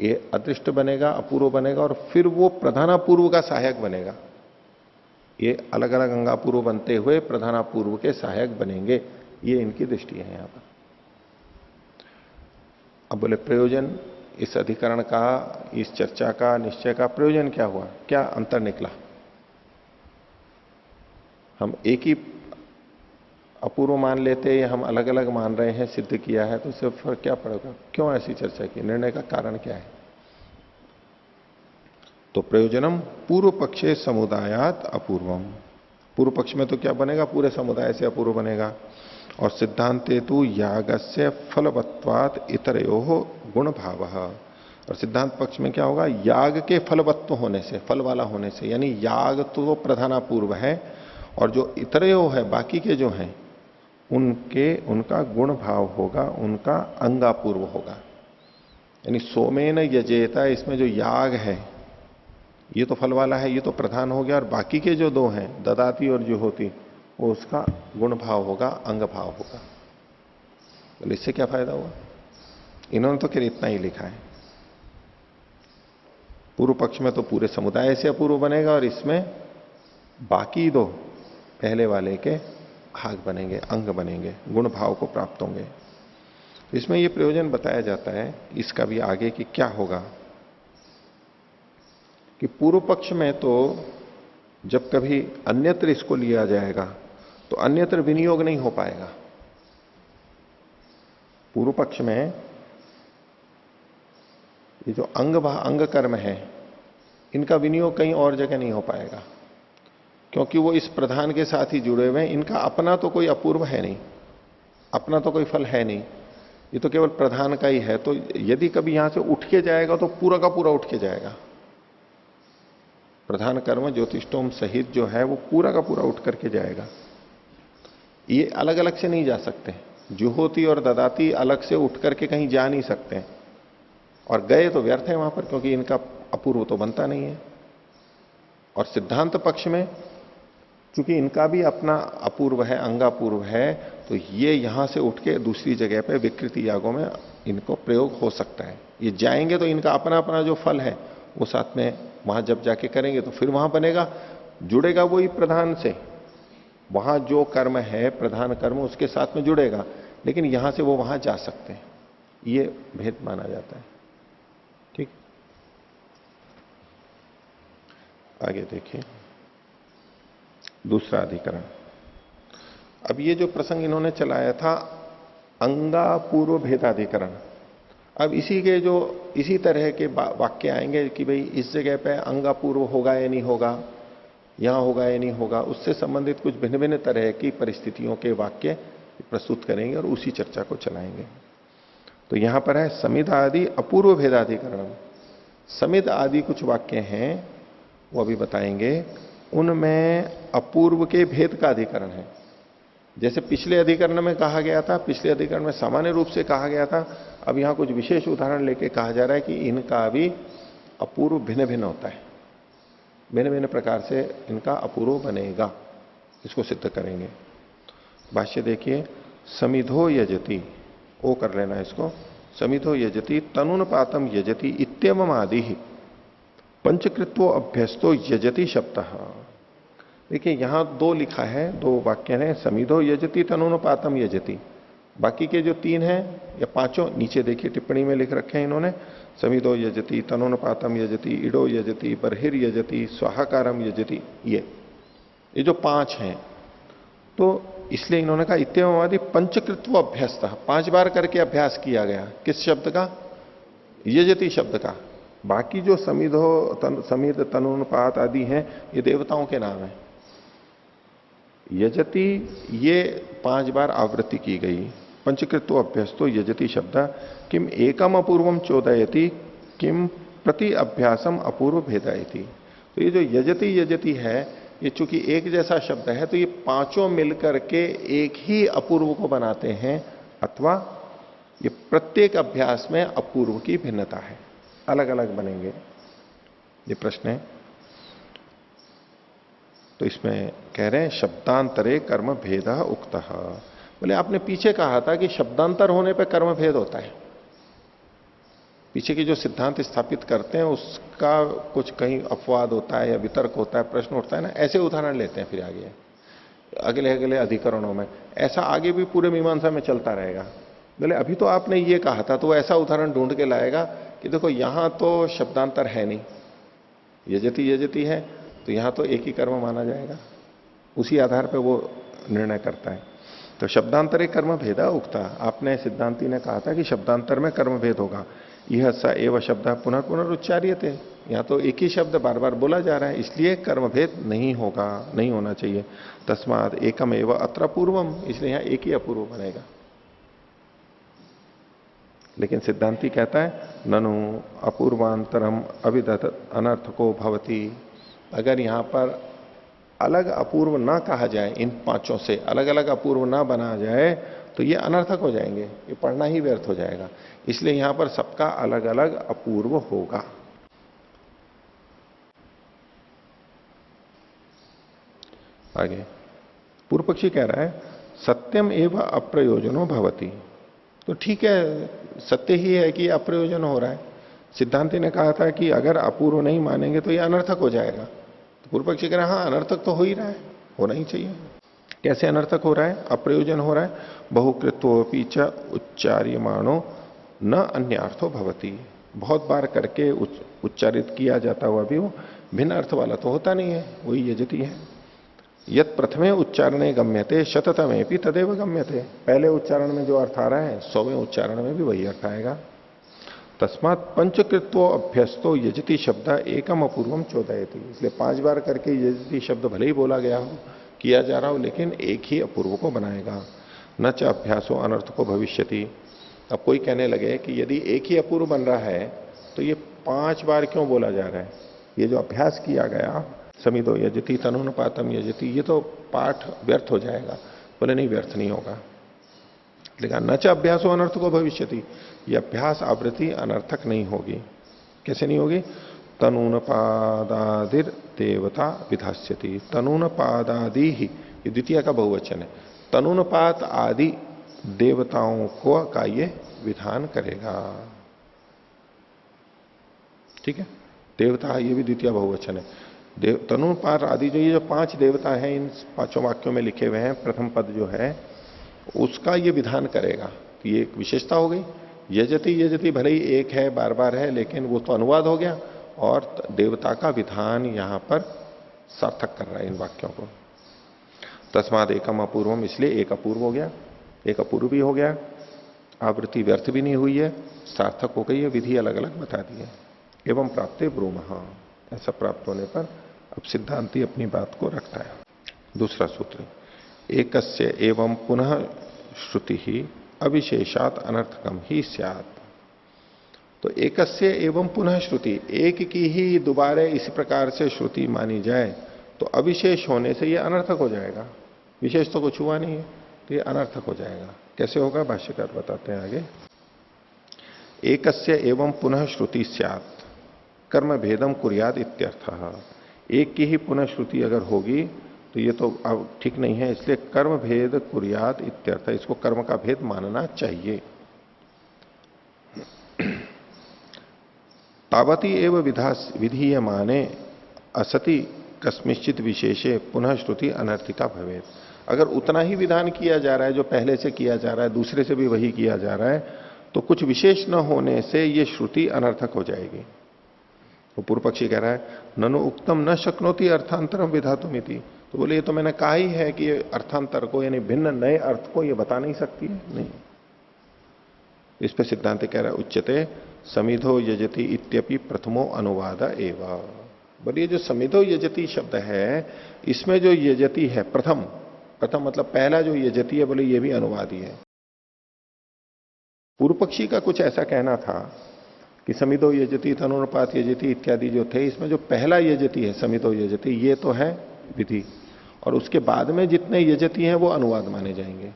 ये अदृष्ट बनेगा, अपूर्व बनेगा, और फिर वो प्रधानापूर्व का सहायक बनेगा। ये अलग अलग अंगापूर्व बनते हुए प्रधानापूर्व के सहायक बनेंगे। ये इनकी दृष्टि है यहां पर। अब बोले प्रयोजन इस अधिकरण का, इस चर्चा का, निश्चय का प्रयोजन क्या हुआ, क्या अंतर निकला? हम एक ही अपूर्व मान लेते या हम अलग अलग मान रहे हैं, सिद्ध किया है, तो इससे फर्क क्या पड़ेगा? क्यों ऐसी चर्चा की? निर्णय का कारण क्या है? तो प्रयोजनम पूर्व पक्षे समुदायात अपूर्वम, पूर्व पक्ष में तो क्या बनेगा? पूरे समुदाय से अपूर्व बनेगा। और सिद्धांते तो यागस्य फलवत्वात इतरयो गुण भाव, और सिद्धांत पक्ष में क्या होगा? याग के फलवत्व होने से, फल वाला होने से, यानी याग तो प्रधानापूर्व है और जो इतरयो है बाकी के जो हैं उनका गुण भाव होगा, उनका अंगापूर्व होगा। यानी सोमेन यजेता, इसमें जो याग है ये तो फल वाला है, ये तो प्रधान हो गया, और बाकी के जो दो हैं ददाती और जुहोति, वो उसका गुण भाव होगा, अंग भाव होगा। तो इससे क्या फायदा हुआ? इन्होंने तो फिर इतना ही लिखा है। पूर्व पक्ष में तो पूरे समुदाय से अपूर्व बनेगा और इसमें बाकी दो पहले वाले के भाग बनेंगे, अंग बनेंगे, गुण भाव को प्राप्त होंगे। इसमें यह प्रयोजन बताया जाता है इसका भी आगे कि क्या होगा कि पूर्व पक्ष में तो जब कभी अन्यत्र इसको लिया जाएगा तो अन्यत्र विनियोग नहीं हो पाएगा। पूर्व पक्ष में ये जो अंग कर्म है इनका विनियोग कहीं और जगह नहीं हो पाएगा, क्योंकि वो इस प्रधान के साथ ही जुड़े हुए हैं। इनका अपना तो कोई अपूर्व है नहीं, अपना तो कोई फल है नहीं, ये तो केवल प्रधान का ही है। तो यदि कभी यहां से उठ के जाएगा तो पूरा का पूरा उठ के जाएगा। प्रधान कर्म ज्योतिष्टोम सहित जो है वो पूरा का पूरा उठ करके जाएगा। ये अलग अलग से नहीं जा सकते। जुहोती और ददाती अलग से उठ करके कहीं जा नहीं सकते, और गए तो व्यर्थ है वहां पर, क्योंकि इनका अपूर्व तो बनता नहीं है। और सिद्धांत पक्ष में चूंकि इनका भी अपना अपूर्व है, अंगापूर्व है, तो ये यहां से उठ के दूसरी जगह पे विकृति यागों में इनको प्रयोग हो सकता है। ये जाएंगे तो इनका अपना अपना जो फल है वो साथ में वहां जब जाके करेंगे तो फिर वहां बनेगा, जुड़ेगा वही प्रधान से। वहां जो कर्म है प्रधान कर्म उसके साथ में जुड़ेगा, लेकिन यहां से वो वहां जा सकते हैं, ये भेद माना जाता है। ठीक, आगे देखिए दूसरा अधिकरण। अब ये जो प्रसंग इन्होंने चलाया था अंगापूर्व भेदाधिकरण, अब इसी तरह के वाक्य आएंगे कि भाई इस जगह पे अंगापूर्व होगा या नहीं होगा, यहां होगा या नहीं होगा, उससे संबंधित कुछ भिन्न भिन्न तरह की परिस्थितियों के वाक्य प्रस्तुत करेंगे और उसी चर्चा को चलाएंगे। तो यहां पर है समिध आदि अपूर्व भेदाधिकरण। समिध आदि कुछ वाक्य हैं वो अभी बताएंगे, उनमें अपूर्व के भेद का अधिकरण है। जैसे पिछले अधिकरण में कहा गया था, पिछले अधिकरण में सामान्य रूप से कहा गया था, अब यहां कुछ विशेष उदाहरण लेके कहा जा रहा है कि इनका भी अपूर्व भिन्न भिन्न होता है, भिन्न भिन्न प्रकार से इनका अपूर्व बनेगा, इसको सिद्ध करेंगे। भाष्य देखिए, समिधो यजति, ओ कर लेना इसको, समिधो यजति तनुनपातम यजति इत्येवम आदि पंचकृत्वो अभ्यस्तो यजति शब्द। देखिए यहां दो लिखा है, दो वाक्य हैं, समिधो यजति तनुनपातम यजति। बाकी के जो तीन हैं या पांचों नीचे देखिए टिप्पणी में लिख रखे हैं इन्होंने, समिधो यजति तनुनपातम यजति इडो यजति बर्हिर यजति स्वाहाकारम यजति, ये जो पांच हैं, तो इसलिए इन्होंने कहा इत्येवमादि पंचकृत्व अभ्यस्त, 5 बार करके अभ्यास किया गया। किस शब्द का? यजति शब्द का। बाकी जो समिध तनुनपात आदि हैं ये देवताओं के नाम है। यजति ये 5 बार आवृत्ति की गई। पंचकृत्व अभ्यस्तो यजति शब्द किम एकम अपूर्वम चोदयति किम प्रति अभ्यासम अपूर्व भेदयति। तो ये जो यजति यजति है ये चूंकि एक जैसा शब्द है तो ये पांचों मिलकर के एक ही अपूर्व को बनाते हैं, अथवा ये प्रत्येक अभ्यास में अपूर्व की भिन्नता है, अलग अलग बनेंगे। ये प्रश्न है। तो इसमें कह रहे हैं शब्दांतरे कर्म भेद उक्त। बोले आपने पीछे कहा था कि शब्दांतर होने पर कर्म भेद होता है। पीछे की जो सिद्धांत स्थापित करते हैं उसका कुछ कहीं अपवाद होता है या वितर्क होता है, प्रश्न उठता है ना, ऐसे उदाहरण लेते हैं फिर आगे अगले अगले अधिकरणों में। ऐसा आगे भी पूरे मीमांसा में चलता रहेगा। बोले अभी तो आपने ये कहा था, तो वो ऐसा उदाहरण ढूंढ के लाएगा कि देखो यहां तो शब्दांतर है नहीं, यजति यजति है, तो यहां तो एक ही कर्म माना जाएगा। उसी आधार पर वो निर्णय करता है। तो शब्दांतरे कर्म भेदा उक्ता, आपने सिद्धांति ने कहा था कि शब्दांतर में कर्म भेद होगा। यह स एव शब्द पुनर्पुनरुच्चार्यते, यहां तो एक ही शब्द बार बार बोला जा रहा है, इसलिए कर्म भेद नहीं होगा, नहीं होना चाहिए। तस्माद एकम एव अत्र पूर्वम, इसलिए यहां एक ही अपूर्व बनेगा। लेकिन सिद्धांति कहता है ननु अपूर्वांतरम अविदत अनर्थको भवति। अगर यहां पर अलग अपूर्व ना कहा जाए, इन पांचों से अलग अलग अपूर्व ना बना जाए तो ये अनर्थक हो जाएंगे, ये पढ़ना ही व्यर्थ हो जाएगा। इसलिए यहां पर सबका अलग अलग अपूर्व होगा। आगे पूर्व पक्षी कह रहा है सत्यम एवं अप्रयोजनो भवति। तो ठीक है, सत्य ही है कि अप्रयोजन हो रहा है, सिद्धांति ने कहा था कि अगर अपूर्व नहीं मानेंगे तो ये अनर्थक हो जाएगा। तो पूर्व पक्षी कह रहे हैं हाँ अनर्थक तो हो ही रहा है, होना ही चाहिए। कैसे अनर्थक हो रहा है, अप्रयोजन हो रहा है। बहुकृत्वोपि च उच्चार्यमाणो न अन्य अर्थो भवति, बहुत बार करके उच्चारित किया जाता हुआ भी वो भिन्न अर्थ वाला तो होता नहीं है, वही यजति है। यत प्रथमे उच्चारणे गम्यते शततमे भी तदेव गम्यते, पहले उच्चारण में जो अर्थ आ रहा है 100वें उच्चारण में भी वही अर्थ आएगा। तस्मात पंचकृत्व अभ्यस्तो यजति शब्द एकम अपूर्वम चोदयति, इसलिए 5 बार करके यजति शब्द भले ही बोला गया हो, किया जा रहा हो, लेकिन एक ही अपूर्व को बनाएगा। न च अभ्यासो अनर्थ को भविष्यति। अब कोई कहने लगे कि यदि एक ही अपूर्व बन रहा है तो ये 5 बार क्यों बोला जा रहा है, ये जो अभ्यास किया गया समितो यजति तनुनुपातम यजति, ये तो पाठ व्यर्थ हो जाएगा। बोले नहीं, व्यर्थ नहीं होगा। लेकिन न च अभ्यासो अनर्थ को भविष्यति, ये अभ्यास आवृत्ति अनर्थक नहीं होगी। कैसे नहीं होगी, तनूनपादादिर देवता विधास्यति, तनूनपादादि ही, ये द्वितीय का बहुवचन है, तनूनपात आदि देवताओं को का ये विधान करेगा। ठीक है, देवता ये भी द्वितीय बहुवचन है। तनुपात आदि जो ये जो 5 देवता हैं इन 5 वाक्यों में लिखे हुए हैं, प्रथम पद जो है उसका ये विधान करेगा। तो ये एक विशेषता हो गई। यजति यजति भले ही एक है, बार बार है, लेकिन वो तो अनुवाद हो गया और देवता का विधान यहां पर सार्थक कर रहा है इन वाक्यों को। तस्माद एकम अपूर्वम, इसलिए एक अपूर्व हो गया, एक अपूर्व भी हो गया, आवृत्ति व्यर्थ भी नहीं हुई है, सार्थक हो गई है, विधि अलग अलग बता दी है। एवं प्राप्ते ब्रूमः, ऐसा प्राप्त होने पर अब सिद्धांति अपनी बात को रखता है। दूसरा सूत्र, एकस्य एवं पुनः श्रुति ही अविशेषात अनर्थकम ही स्यात्। तो एकस्य एवं पुनः श्रुति, एक की ही दोबारा इसी प्रकार से श्रुति मानी जाए तो अविशेष होने से यह अनर्थक हो जाएगा। विशेष तो कुछ हुआ नहीं है तो यह अनर्थक हो जाएगा। कैसे होगा, भाष्यकार बताते हैं आगे। एकस्य एवं पुनः श्रुति स्यात् कर्म भेदम कुर्याद इत्यर्थः, एक की ही पुनः श्रुति अगर होगी तो ये तो अब ठीक नहीं है, इसलिए कर्म भेद कुर्याद इत्यर्थ, इसको कर्म का भेद मानना चाहिए। तावती एव विधीयमाने असति कस्मिश्चित विशेषे पुनः श्रुति अनर्थिका भवेत, अगर उतना ही विधान किया जा रहा है जो पहले से किया जा रहा है, दूसरे से भी वही किया जा रहा है, तो कुछ विशेष न होने से ये श्रुति अनर्थक हो जाएगी। तो पूर्व पक्षी कह रहा है ननु उक्तम न शक्नोति अर्थांतरम विधातुमिति, तो बोले ये तो मैंने कहा ही है कि ये अर्थांतर को यानी भिन्न नए अर्थ को ये बता नहीं सकती है। नहीं, इस पे सिद्धांत कह रहा है उच्यते समिधो यजति इत्यपि प्रथमो अनुवाद एवं। बोलिए जो समिधो यजति शब्द है इसमें जो यजति है प्रथम, प्रथम मतलब पहला जो यजति है, बोले ये भी अनुवाद ही है। पूर्व पक्षी का कुछ ऐसा कहना था कि समिधो यजति तनुपात यजति इत्यादि जो थे, इसमें जो पहला यजति है समिधो यजति ये तो है विधि, और उसके बाद में जितने यजति हैं वो अनुवाद माने जाएंगे।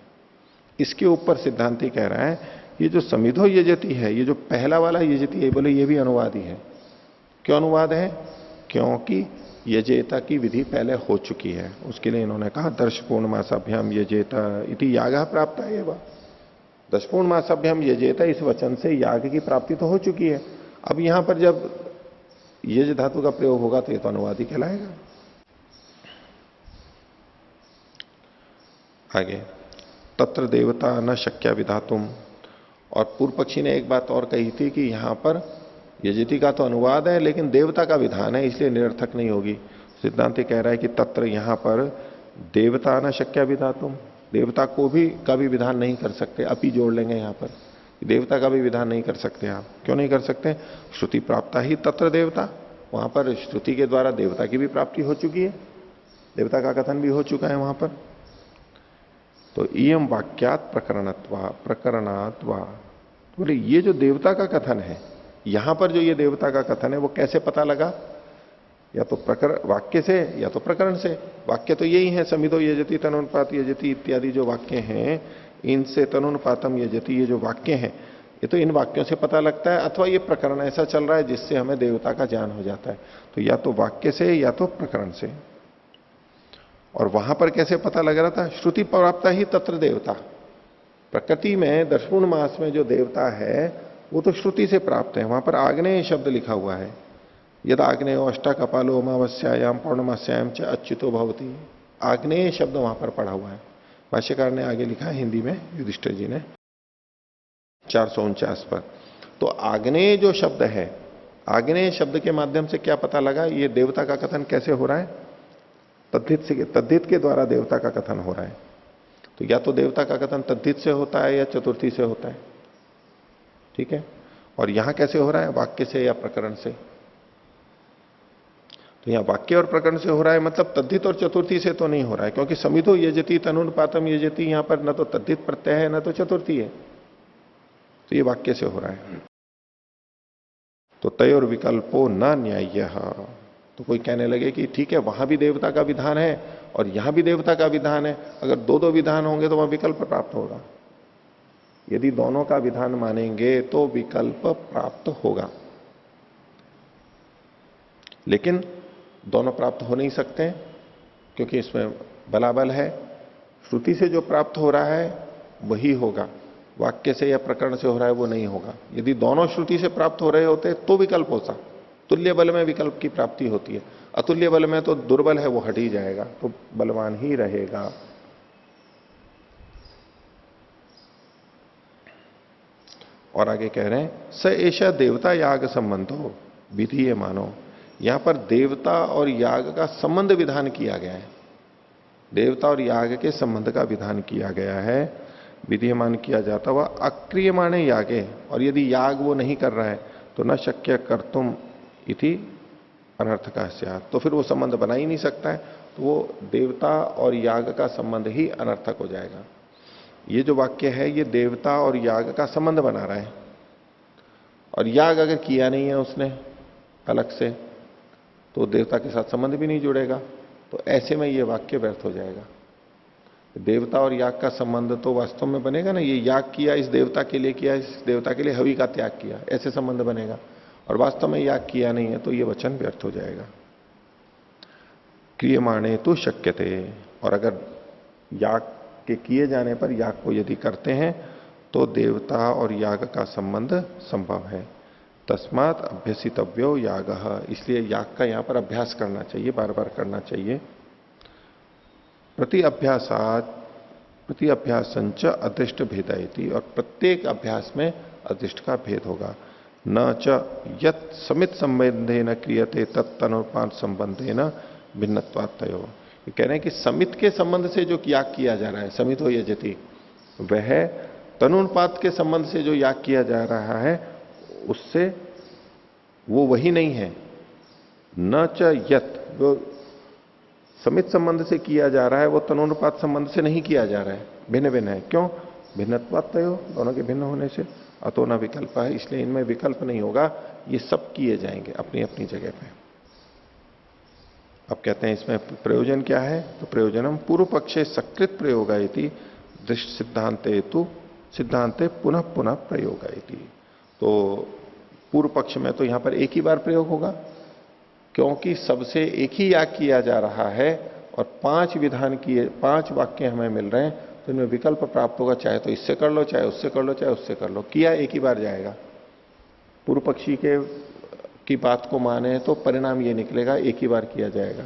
इसके ऊपर सिद्धांति कह रहा है ये जो समिधो यजति है, ये जो पहला वाला यजति है, बोले ये भी अनुवाद ही है। क्यों अनुवाद है, क्योंकि यजेता की विधि पहले हो चुकी है। उसके लिए इन्होंने कहा दर्शपूर्ण मासाभ्याम यजेता इति याग प्राप्त है। वह दशपूर्ण मासाभ्याम यजेता, इस वचन से याग की प्राप्ति तो हो चुकी है। अब यहां पर जब यज धातु का प्रयोग होगा तो ये तो अनुवाद ही कहलाएगा। आगे तत्र देवता न शक्या विधातुम, और पूर्व पक्षी ने एक बात और कही थी कि यहां पर यजति का तो अनुवाद है लेकिन देवता का विधान है इसलिए निरर्थक नहीं होगी। सिद्धांत कह रहा है कि तत्र यहां पर देवता न शक्या विधातुम, देवता को भी का भी विधान नहीं कर सकते, अपी जोड़ लेंगे यहां पर, देवता का भी विधान नहीं कर सकते आप। क्यों नहीं कर सकते, श्रुति प्राप्ता ही तत्र देवता, वहां पर श्रुति के द्वारा देवता की भी प्राप्ति हो चुकी है, देवता का कथन भी हो चुका है वहां पर। तो इयम वाक्यात प्रकरणात्वा, बोले ये जो देवता का कथन है, यहां पर जो ये देवता का कथन है वो कैसे पता लगा, या तो प्रकरण वाक्य से या तो प्रकरण से। वाक्य तो यही है समिधो यजति तनुपात यजति इत्यादि जो वाक्य हैं, इनसे तनुपातम यजति ये जो वाक्य हैं ये तो इन वाक्यों से पता लगता है, अथवा ये प्रकरण ऐसा चल रहा है जिससे हमें देवता का ज्ञान हो जाता है। तो या तो वाक्य से या तो प्रकरण से। और वहां पर कैसे पता लग रहा था, श्रुति प्राप्ता ही तत्र देवता, प्रकृति में दशपूर्ण मास में जो देवता है वो तो श्रुति से प्राप्त है। वहां पर आग्नेय शब्द लिखा हुआ है, यद आग्नेय अष्टा कपालो अमावस्यायाम पौर्णमास्याम च अच्युतो भवती। आग्नेय शब्द वहां पर पढ़ा हुआ है। भाष्यकार ने आगे लिखा है हिंदी में, युधिष्ठिर जी ने 449 पर। तो आग्नेय जो शब्द है, आग्नेय शब्द के माध्यम से क्या पता लगा, ये देवता का कथन कैसे हो रहा है, तद्धित के द्वारा देवता का कथन हो रहा है। तो या तो देवता का कथन तद्धित से होता है या चतुर्थी से होता है, ठीक है। और यहां कैसे हो रहा है, वाक्य से या प्रकरण से। तो यहां वाक्य और प्रकरण से हो रहा है, मतलब तद्धित और चतुर्थी से तो नहीं हो रहा है, क्योंकि समिधो यजति तनुपातम यजति, यहां पर न तो तद्धित प्रत्यय है न तो चतुर्थी है, तो ये वाक्य से हो रहा है। तो तय और विकल्पो न न्याय्य। तो कोई कहने लगे कि ठीक है, वहां भी देवता का विधान है और यहां भी देवता का विधान है, अगर दो दो विधान होंगे तो वहां विकल्प प्राप्त होगा। यदि दोनों का विधान मानेंगे तो विकल्प प्राप्त होगा, लेकिन दोनों प्राप्त हो नहीं सकते, क्योंकि इसमें बलाबल है। श्रुति से जो प्राप्त हो रहा है वही होगा, वाक्य से या प्रकरण से हो रहा है वो नहीं होगा। यदि दोनों श्रुति से प्राप्त हो रहे होते तो विकल्प होता। तुल्य बल में विकल्प की प्राप्ति होती है, अतुल्य बल में तो दुर्बल है वो हट ही जाएगा, तो बलवान ही रहेगा। और आगे कह रहे हैं स ऐसा देवता याग संबंधो विधि मानो। यहां पर देवता और याग का संबंध विधान किया गया है, देवता और याग के संबंध का विधान किया गया है, विधियमान किया जाता हुआ अक्रियमाणे यागे। और यदि याग वो नहीं कर रहा है तो न शक्य कर्तुम इति अनर्थ का स्यात्, तो फिर वो संबंध बना ही नहीं सकता है, तो वो देवता और याग का संबंध ही अनर्थक हो जाएगा। ये जो वाक्य है ये देवता और याग का संबंध बना रहा है, और याग अगर किया नहीं है उसने अलग से तो देवता के साथ संबंध भी नहीं जुड़ेगा, तो ऐसे में ये वाक्य व्यर्थ हो जाएगा। देवता और याग का संबंध तो वास्तव में बनेगा ना, ये याग किया इस देवता के लिए किया, इस देवता के लिए हवि का त्याग किया, ऐसे संबंध बनेगा। और वास्तव में याग किया नहीं है तो ये वचन व्यर्थ हो जाएगा। क्रियमाणे तो शक्यते, और अगर याग के किए जाने पर याग को यदि करते हैं तो देवता और याग का संबंध संभव है। तस्मात अभ्यसितव्यो याग, इसलिए याग का यहां पर अभ्यास करना चाहिए, बार बार करना चाहिए। प्रति अभ्यासंच अदृष्ट भेदायति, और प्रत्येक अभ्यास में अदृष्ट का भेद होगा। न च यत समित संबंधे न क्रियते तत्तनुपात संबंधे न भिन्नत्वात् तयो। ये कह रहे हैं कि समित के संबंध से जो याग किया जा रहा है, समित हो यजति, वह तनुपात के संबंध से जो याग किया जा रहा है उससे वो वही नहीं है। न च यत, जो समित संबंध से किया जा रहा है वो तनुपात संबंध से नहीं किया जा रहा है, भिन्न भिन्न है। क्यों? भिन्नत्वात् तयो, दोनों के भिन्न होने से। अतो न विकल्प है, इसलिए इनमें विकल्प नहीं होगा, ये सब किए जाएंगे अपनी अपनी जगह पे। अब कहते हैं इसमें प्रयोजन क्या है, तो प्रयोजनम पूर्व पक्षे सकृत प्रयोगायति दृष्ट सिद्धांते तु सिद्धांते पुनः पुनः प्रयोगायति। तो पूर्व पक्ष में तो यहां पर एक ही बार प्रयोग होगा, क्योंकि सबसे एक ही याग किया जा रहा है और 5 विधान किए, 5 वाक्य हमें मिल रहे हैं, तो इनमें विकल्प प्राप्त होगा, चाहे तो इससे कर लो, चाहे उससे कर लो, चाहे उससे कर लो, किया एक ही बार जाएगा। पूर्व पक्षी की बात को माने तो परिणाम ये निकलेगा, एक ही बार किया जाएगा।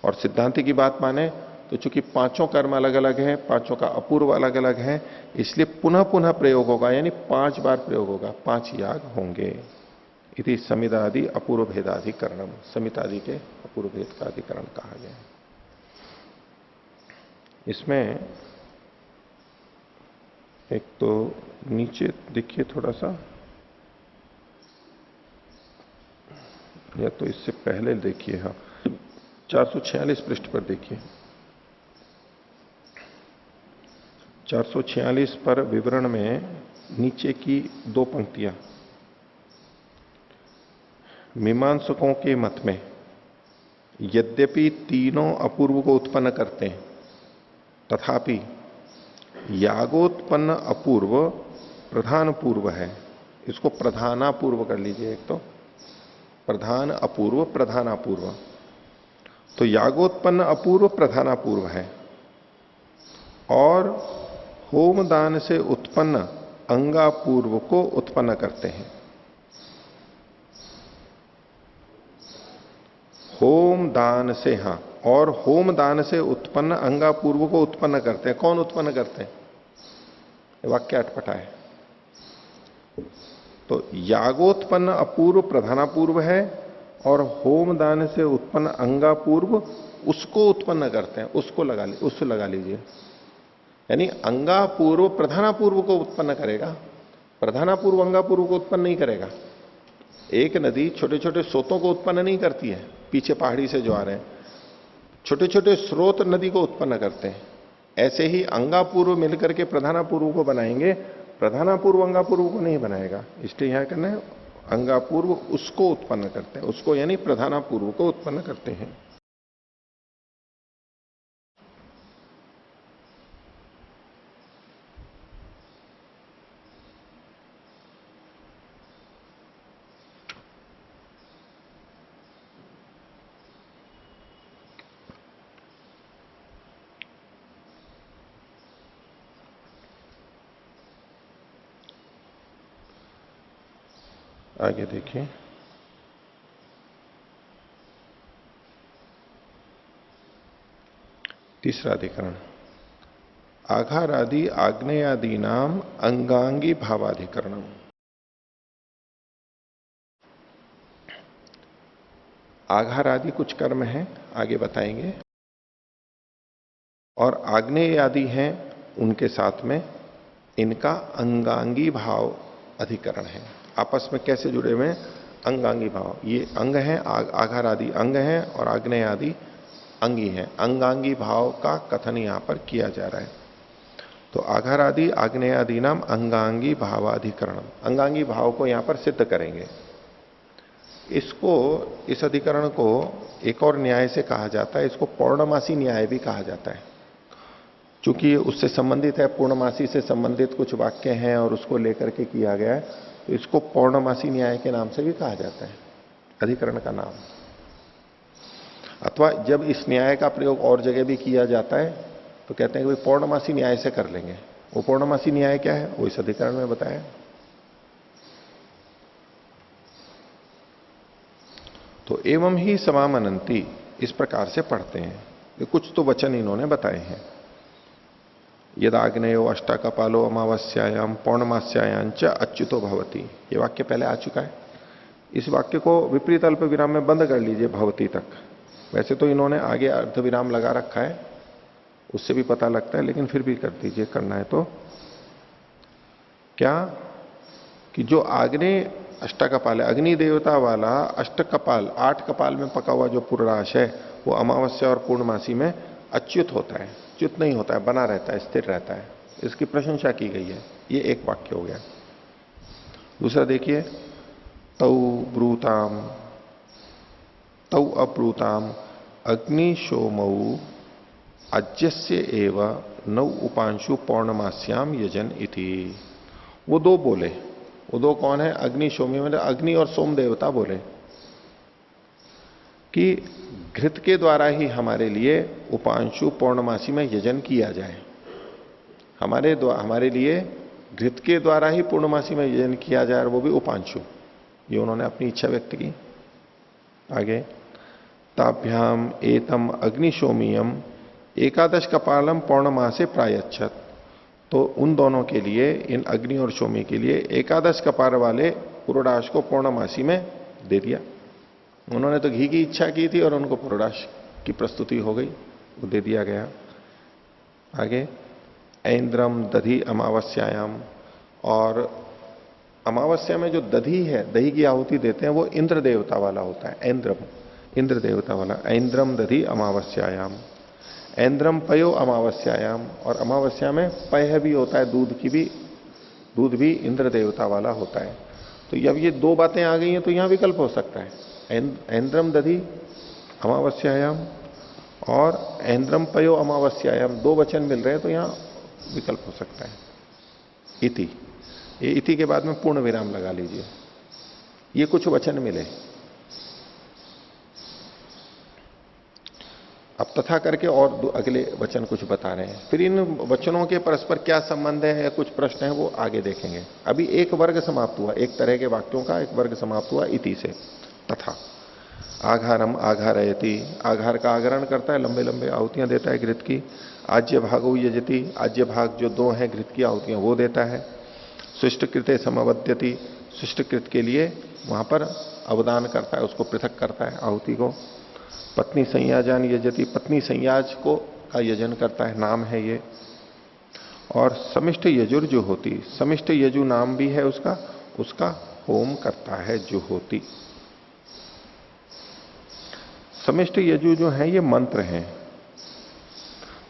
और सिद्धांति की बात माने तो चूंकि 5 कर्म अलग अलग हैं, 5 का अपूर्व अलग अलग है, इसलिए पुनः पुनः प्रयोग होगा, यानी 5 बार प्रयोग होगा, 5 याग होंगे। इति समिदादि अपूर्व भेदाधिकरणम, समितादि के अपूर्व भेद का अधिकरण कहा गया। इसमें एक तो नीचे देखिए थोड़ा सा, या तो इससे पहले देखिए, हाँ 446 पृष्ठ पर देखिए। 446 पर विवरण में नीचे की 2 पंक्तियां, मीमांसकों के मत में यद्यपि तीनों अपूर्व को उत्पन्न करते हैं, तथापि यागोत्पन्न अपूर्व प्रधान पूर्व है। इसको प्रधानापूर्व कर लीजिए, एक तो प्रधान अपूर्व प्रधानापूर्व, तो यागोत्पन्न अपूर्व प्रधानापूर्व है, और होमदान से उत्पन्न अंगापूर्व को उत्पन्न करते हैं। होम दान से, हां, और होम दान से उत्पन्न अंगापूर्व को उत्पन्न करते हैं। कौन उत्पन्न करते हैं? वाक्य अटपटा है। तो यागोत्पन्न अपूर्व प्रधानापूर्व है और होम दान से उत्पन्न अंगापूर्व उसको उत्पन्न करते हैं। उसको लगा लीजिए। यानी अंगापूर्व प्रधानापूर्व को उत्पन्न करेगा, प्रधानापूर्व अंगापूर्व को उत्पन्न नहीं करेगा। एक नदी छोटे छोटे स्रोतों को उत्पन्न नहीं करती है। पीछे पहाड़ी से जो आ रहे हैं छोटे छोटे स्रोत नदी को उत्पन्न करते हैं। ऐसे ही अंगापूर्व मिलकर के प्रधानापूर्व को बनाएंगे, प्रधानापूर्व अंगापूर्व को नहीं बनाएगा। इसलिए यहां करना है अंगापूर्व उसको उत्पन्न करते हैं, उसको यानी प्रधानापूर्व को उत्पन्न करते हैं। आगे देखिए, तीसरा अधिकरण, आघारादि आग्नेयादि नाम अंगांगी भावाधिकरणम। आघार आदि कुछ कर्म हैं, आगे बताएंगे, और आग्नेय आदि हैं उनके साथ में इनका अंगांगी भाव अधिकरण है। आपस में कैसे जुड़े हुए हैं? अंगांगी भाव। ये अंग हैं, आघार आदि अंग हैं और आग्नेय आदि अंगी हैं। अंगांगी भाव का कथन यहां पर किया जा रहा है। तो आघार आदि आग्नेय आदि नाम अंगांगी भावाधिकरण, अंगांगी भाव को यहां पर सिद्ध करेंगे। इसको, इस अधिकरण को एक और न्याय से कहा जाता है, इसको पौर्णमासी न्याय भी कहा जाता है। चूंकि उससे संबंधित है, पूर्णमासी से संबंधित कुछ वाक्य हैं और उसको लेकर के किया गया है, तो इसको पौर्णमासी न्याय के नाम से भी कहा जाता है, अधिकरण का नाम। अथवा जब इस न्याय का प्रयोग और जगह भी किया जाता है तो कहते हैं कि भाई पौर्णमासी न्याय से कर लेंगे। वो पौर्णमासी न्याय क्या है वो इस अधिकरण में बताया। तो एवं ही समामनंती, इस प्रकार से पढ़ते हैं। ये कुछ तो वचन इन्होंने बताए हैं। यदाग्नेयो अष्टाकपालो अमावस्यायाम पौर्णमास्यायांच अच्युतो भवति, ये वाक्य पहले आ चुका है। इस वाक्य को विपरीत अल्प विराम में बंद कर लीजिए भवति तक। वैसे तो इन्होंने आगे अर्ध विराम लगा रखा है, उससे भी पता लगता है, लेकिन फिर भी कर दीजिए, करना है तो। क्या कि जो आग्नेय अष्टकपाल है, अग्नि देवता वाला अष्टकपाल, 8 कपाल में पका हुआ जो पूर्णाश है, वो अमावस्या और पूर्णमासी में अच्युत होता है, च्युत नहीं होता है, बना रहता है, स्थिर रहता है। इसकी प्रशंसा की गई है। ये एक वाक्य हो गया। दूसरा देखिए, तौ ब्रूताम तौ अब्रूताम अग्निशोमऊ अज्यस्य एव नौ उपांशु पौर्णमास्याम यजन इति। वो दो बोले, वो दो कौन है? अग्निशोमी, मतलब अग्नि और सोम देवता बोले कि घृत के द्वारा ही हमारे लिए उपांशु पौर्णमासी में यजन किया जाए। हमारे लिए घृत के द्वारा ही पूर्णमासी में यजन किया जाए, और वो भी उपांशु। ये उन्होंने अपनी इच्छा व्यक्त की। आगे, ताभ्याम एतम अग्निशोमियम एकादश कपालम पौर्णमासे प्रायच्छत। तो उन दोनों के लिए, इन अग्नि और शोमी के लिए, एकादश कपाल वाले पुरोडाश को पौर्णमासी में दे दिया। उन्होंने तो घी की इच्छा की थी और उनको पुरोडाश की प्रस्तुति हो गई, वो दे दिया गया। आगे, ऐन्द्रम दधि अमावस्यायाम, और अमावस्या में जो दधी है, दही की आहुति देते हैं, वो इंद्र देवता वाला होता है। ऐन्द्रम, इंद्र देवता वाला। ऐन्द्रम दधि अमावस्यायाम, ऐन्द्रम पयो अमावस्यायाम, और अमावस्या में पय भी होता है, दूध भी इंद्र देवता वाला होता है। तो जब ये दो बातें आ गई हैं तो यहां विकल्प हो सकता है। ऐन्द्रम दधि अमावस्यायाम और ऐन्द्रम पयो अमावस्यायाम, दो वचन मिल रहे हैं, तो यहां विकल्प हो सकता है। इति, ये इति के बाद में पूर्ण विराम लगा लीजिए। ये कुछ वचन मिले। अब तथा करके और अगले वचन कुछ बता रहे हैं। फिर इन वचनों के परस्पर क्या संबंध है या कुछ प्रश्न है वो आगे देखेंगे। अभी एक वर्ग समाप्त हुआ, एक तरह के वाक्यों का एक वर्ग समाप्त हुआ इति से। तथा आघारम आघारयति, आघार का आगरण करता है, लंबे लंबे आहुतियां देता है घृत की। आज्य भागो यजति, आज्य भाग जो दो हैं घृत की आहुतियां वो देता है। सुष्टकृते समवद्यति, सुष्टकृत के लिए वहां पर अवदान करता है, उसको पृथक करता है आहुति को। पत्नी संयाजान यजति, पत्नी संयाज को का यजन करता है, नाम है ये। और समिष्ट यजुर जो होती, समिष्ट यजु नाम भी है उसका, उसका होम करता है जो होती। समिष्ट यजु जो है ये मंत्र हैं,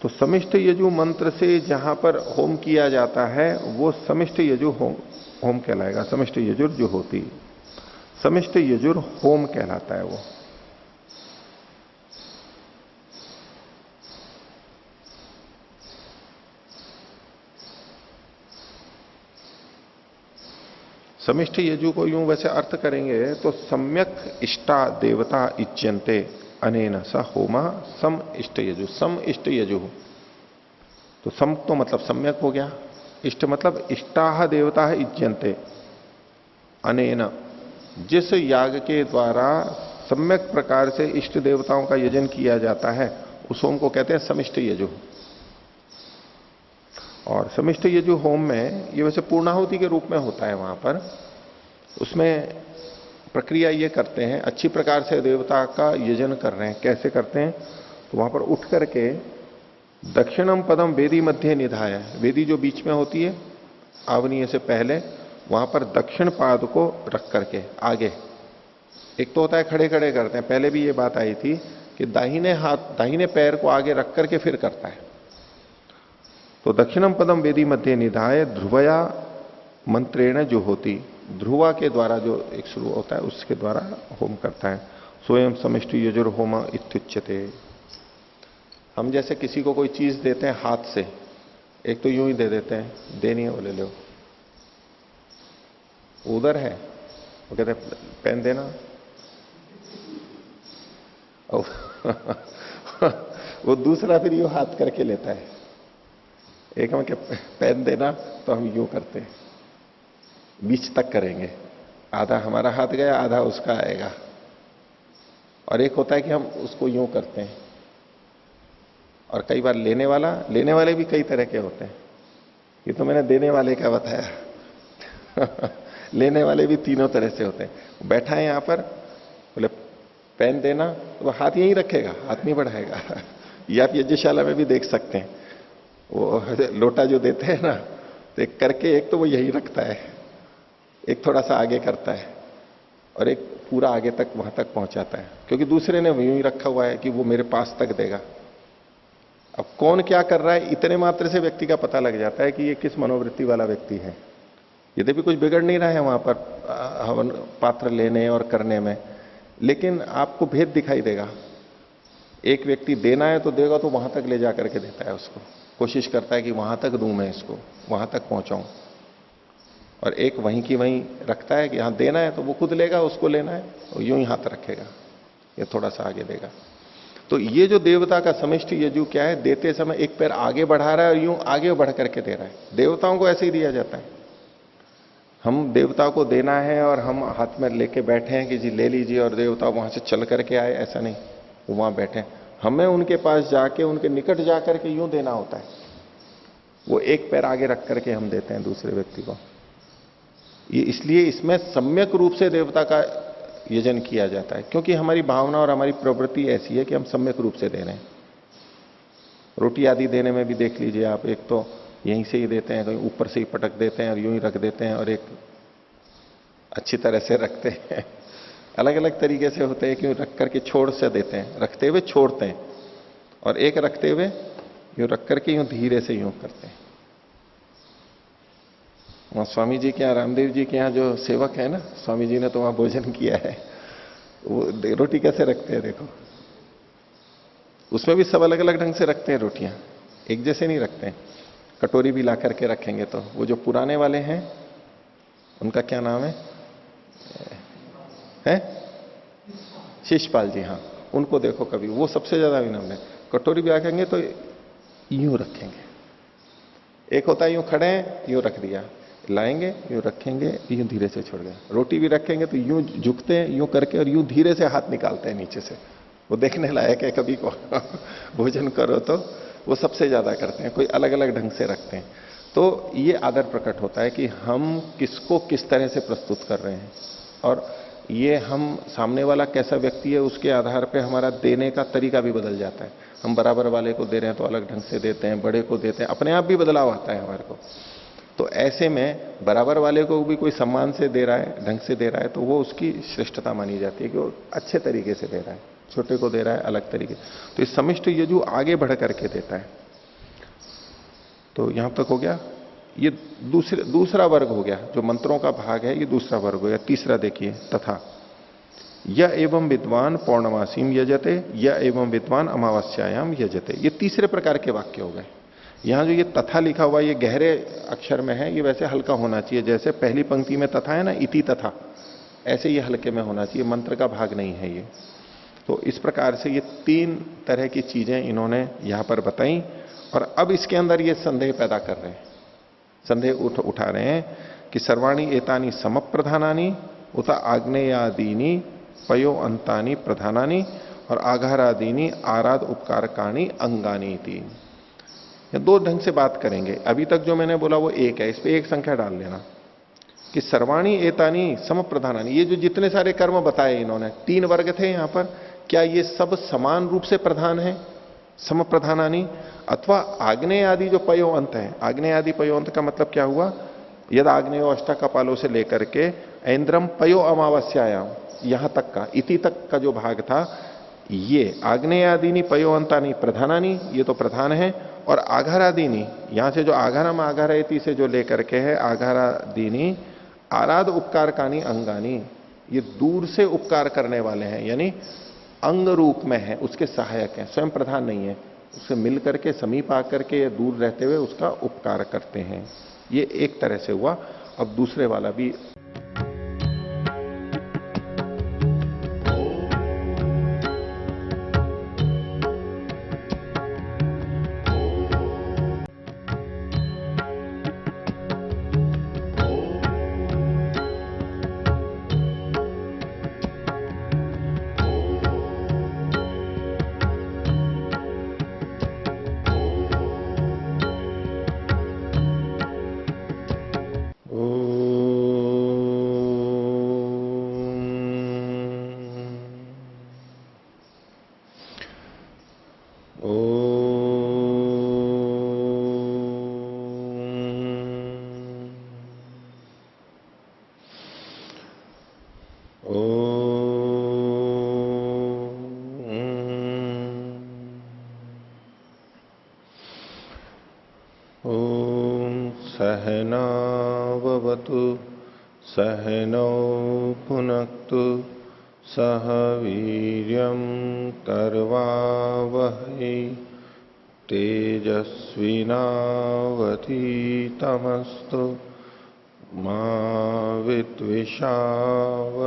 तो समिष्ट यजु मंत्र से जहां पर होम किया जाता है वो समिष्ट यजु होम कहलाएगा। समिष्ट यजुर जो होती, समिष्ट यजुर होम कहलाता है वो। समिष्ट यजु को यूं वैसे अर्थ करेंगे तो सम्यक इष्टा देवता इच्यन्ते अनेन स होमा सम इष्ट यजु। सम इष्ट यजु, तो सम तो मतलब सम्यक हो गया, इष्ट मतलब इष्टा देवता इच्यन्ते अनेन, जिस याग के द्वारा सम्यक प्रकार से इष्ट देवताओं का यजन किया जाता है उस होम को कहते हैं समिष्ट यजु। और समिष्ट यजु होम में ये वैसे पूर्णाहुति के रूप में होता है वहां पर। उसमें प्रक्रिया ये करते हैं, अच्छी प्रकार से देवता का यजन कर रहे हैं, कैसे करते हैं, तो वहां पर उठ करके दक्षिणम पदम वेदी मध्य निधाय, वेदी जो बीच में होती है आवनीय से पहले, वहां पर दक्षिण पाद को रख करके आगे, एक तो होता है खड़े खड़े करते हैं, पहले भी ये बात आई थी कि दाहिने हाथ दाहिने पैर को आगे रख करके फिर करता है। तो दक्षिणम पदम वेदी मध्य निधाय ध्रुवया मंत्रेण जो होती, ध्रुवा के द्वारा जो एक शुरू होता है उसके द्वारा होम करता है। स्वयं समिष्ट यजुर होम इत्युच्यते। हम जैसे किसी को कोई चीज देते हैं हाथ से, एक तो यूं ही दे देते हैं, देनी है वो ले लो, उधर है वो कहते हैं पेन देना वो दूसरा फिर यूं हाथ करके लेता है। एक हम क्या पेन देना, तो हम यूं करते हैं, बीच तक करेंगे, आधा हमारा हाथ गया आधा उसका आएगा। और एक होता है कि हम उसको यूं करते हैं। और कई बार लेने वाले भी कई तरह के होते हैं। ये तो मैंने देने वाले का बताया लेने वाले भी तीनों तरह से होते हैं। बैठा है यहां पर, बोले पेन देना, तो वो हाथ यहीं रखेगा, हाथ नहीं बढ़ाएगा ये आप यज्ञशाला में भी देख सकते हैं, वो लोटा जो देते हैं ना, तो एक करके एक तो वो यही रखता है, एक थोड़ा सा आगे करता है और एक पूरा आगे तक वहां तक पहुंचाता है, क्योंकि दूसरे ने यूं ही रखा हुआ है कि वो मेरे पास तक देगा। अब कौन क्या कर रहा है इतने मात्र से व्यक्ति का पता लग जाता है कि ये किस मनोवृत्ति वाला व्यक्ति है। यद्यपि कुछ बिगड़ नहीं रहा है वहां पर हवन पात्र लेने और करने में, लेकिन आपको भेद दिखाई देगा। एक व्यक्ति देना है तो देगा, तो वहां तक ले जाकर के देता है, उसको कोशिश करता है कि वहां तक दूं मैं इसको, वहां तक पहुंचाऊं। और एक वहीं की वहीं रखता है कि यहां देना है तो वो खुद लेगा, उसको लेना है और यूं ही हाथ रखेगा, ये थोड़ा सा आगे देगा। तो ये जो देवता का समिष्ट यजु क्या है, देते समय एक पैर आगे बढ़ा रहा है और यूं आगे बढ़ करके दे रहा है। देवताओं को ऐसे ही दिया जाता है। हम देवता को देना है और हम हाथ में लेके बैठे हैं कि जी ले लीजिए, और देवता वहां से चल करके आए, ऐसा नहीं, वो वहां बैठे। हमें उनके पास जाके उनके निकट जाकर के यूं देना होता है। वो एक पैर आगे रख करके हम देते हैं दूसरे व्यक्ति को। ये इसलिए इसमें सम्यक रूप से देवता का यजन किया जाता है, क्योंकि हमारी भावना और हमारी प्रवृत्ति ऐसी है कि हम सम्यक रूप से दे रहे हैं। रोटी आदि देने में भी देख लीजिए आप, एक तो यहीं से ही देते हैं, कहीं ऊपर से ही पटक देते हैं और यूं ही रख देते हैं, और एक अच्छी तरह से रखते हैं। अलग अलग तरीके से होते हैं कि रख करके छोड़ से देते हैं, रखते हुए छोड़ते हैं, और एक रखते हुए यूं रख करके यूं धीरे से यूं करते हैं। वहां स्वामी जी के यहाँ, रामदेव जी के यहाँ जो सेवक है ना, स्वामी जी ने तो वहां भोजन किया है, वो रोटी कैसे रखते हैं देखो। उसमें भी सब अलग अलग ढंग से रखते हैं रोटियां, एक जैसे नहीं रखते हैं। कटोरी भी ला करके रखेंगे तो वो जो पुराने वाले हैं उनका क्या नाम है शिषपाल जी, हाँ, उनको देखो कभी, वो सबसे ज्यादा विनम्र है। कटोरी भी रखेंगे तो यूं रखेंगे, एक होता है यूं खड़े हैं यूं रख दिया, लाएंगे यूं रखेंगे यूं धीरे से छोड़ गया। रोटी भी रखेंगे तो यूं झुकते हैं यूं करके और यूं धीरे से हाथ निकालते हैं नीचे से। वो देखने लायक है, कभी को भोजन करो तो वो सबसे ज्यादा करते हैं, कोई अलग अलग ढंग से रखते हैं। तो ये आदर प्रकट होता है कि हम किसको किस तरह से प्रस्तुत कर रहे हैं, और ये हम सामने वाला कैसा व्यक्ति है उसके आधार पे हमारा देने का तरीका भी बदल जाता है। हम बराबर वाले को दे रहे हैं तो अलग ढंग से देते हैं, बड़े को देते हैं, अपने आप भी बदलाव आता है हमारे को। तो ऐसे में बराबर वाले को भी कोई सम्मान से दे रहा है, ढंग से दे रहा है, तो वो उसकी श्रेष्ठता मानी जाती है कि वो अच्छे तरीके से दे रहा है। छोटे को दे रहा है अलग तरीके, तो इस समिष्ट यजु आगे बढ़ करके देता है। तो यहां तक हो गया। ये दूसरा वर्ग हो गया, जो मंत्रों का भाग है ये दूसरा वर्ग हो गया। तीसरा देखिए, तथा य एवं विद्वान पौर्णमासीम यजते, य एवं विद्वान अमावस्यायाम यजते। ये तीसरे प्रकार के वाक्य हो गए। यहां जो ये तथा लिखा हुआ ये गहरे अक्षर में है, ये वैसे हल्का होना चाहिए, जैसे पहली पंक्ति में तथा है ना, इति तथा, ऐसे ये हल्के में होना चाहिए, मंत्र का भाग नहीं है ये। तो इस प्रकार से ये तीन तरह की चीजें इन्होंने यहां पर बताई, और अब इसके अंदर ये संदेह पैदा कर रहे हैं, संदेह उठा रहे हैं कि सर्वाणी एतानी समप्रधानानी उत आग्नेयादीनी पयो अंतानी प्रधानानी और आघारादीनी आराध उपकारकाणी अंगानी थी। या दो ढंग से बात करेंगे। अभी तक जो मैंने बोला वो एक है, इस पे एक संख्या डाल लेना कि सर्वाणी एतानी समप्रधानानी, ये जो जितने सारे कर्म बताए इन्होंने, तीन वर्ग थे यहां पर, क्या ये सब समान रूप से प्रधान है समप्रधानानी, अथवा आग्नेय आदि जो पयो अंत है, आग्नेय आदि पयो अंत का मतलब क्या हुआ, यद आग्नेयो अष्टा कपालों से लेकर के ऐन्द्रम पयो अमावस्यायाम यहां तक का, इति तक का जो भाग था, ये आग्नेयादीनी पयोअंतानी प्रधानानी, ये तो प्रधान है, और आघारादीनी, यहां से जो आघारम आघारयति से जो लेकर के है आघारादीनी आराध उपकारकानी अंगानी, ये दूर से उपकार करने वाले हैं, यानी अंग रूप में है, उसके सहायक हैं, स्वयं प्रधान नहीं है, उससे मिल करके समीप आकर के या दूर रहते हुए उसका उपकार करते हैं। ये एक तरह से हुआ। अब दूसरे वाला भी सहनावतु सहनौ भुनक्तु सह वीर्यं करवावहै तेजस्विनावधीतमस्तु मा विद्विषावहै।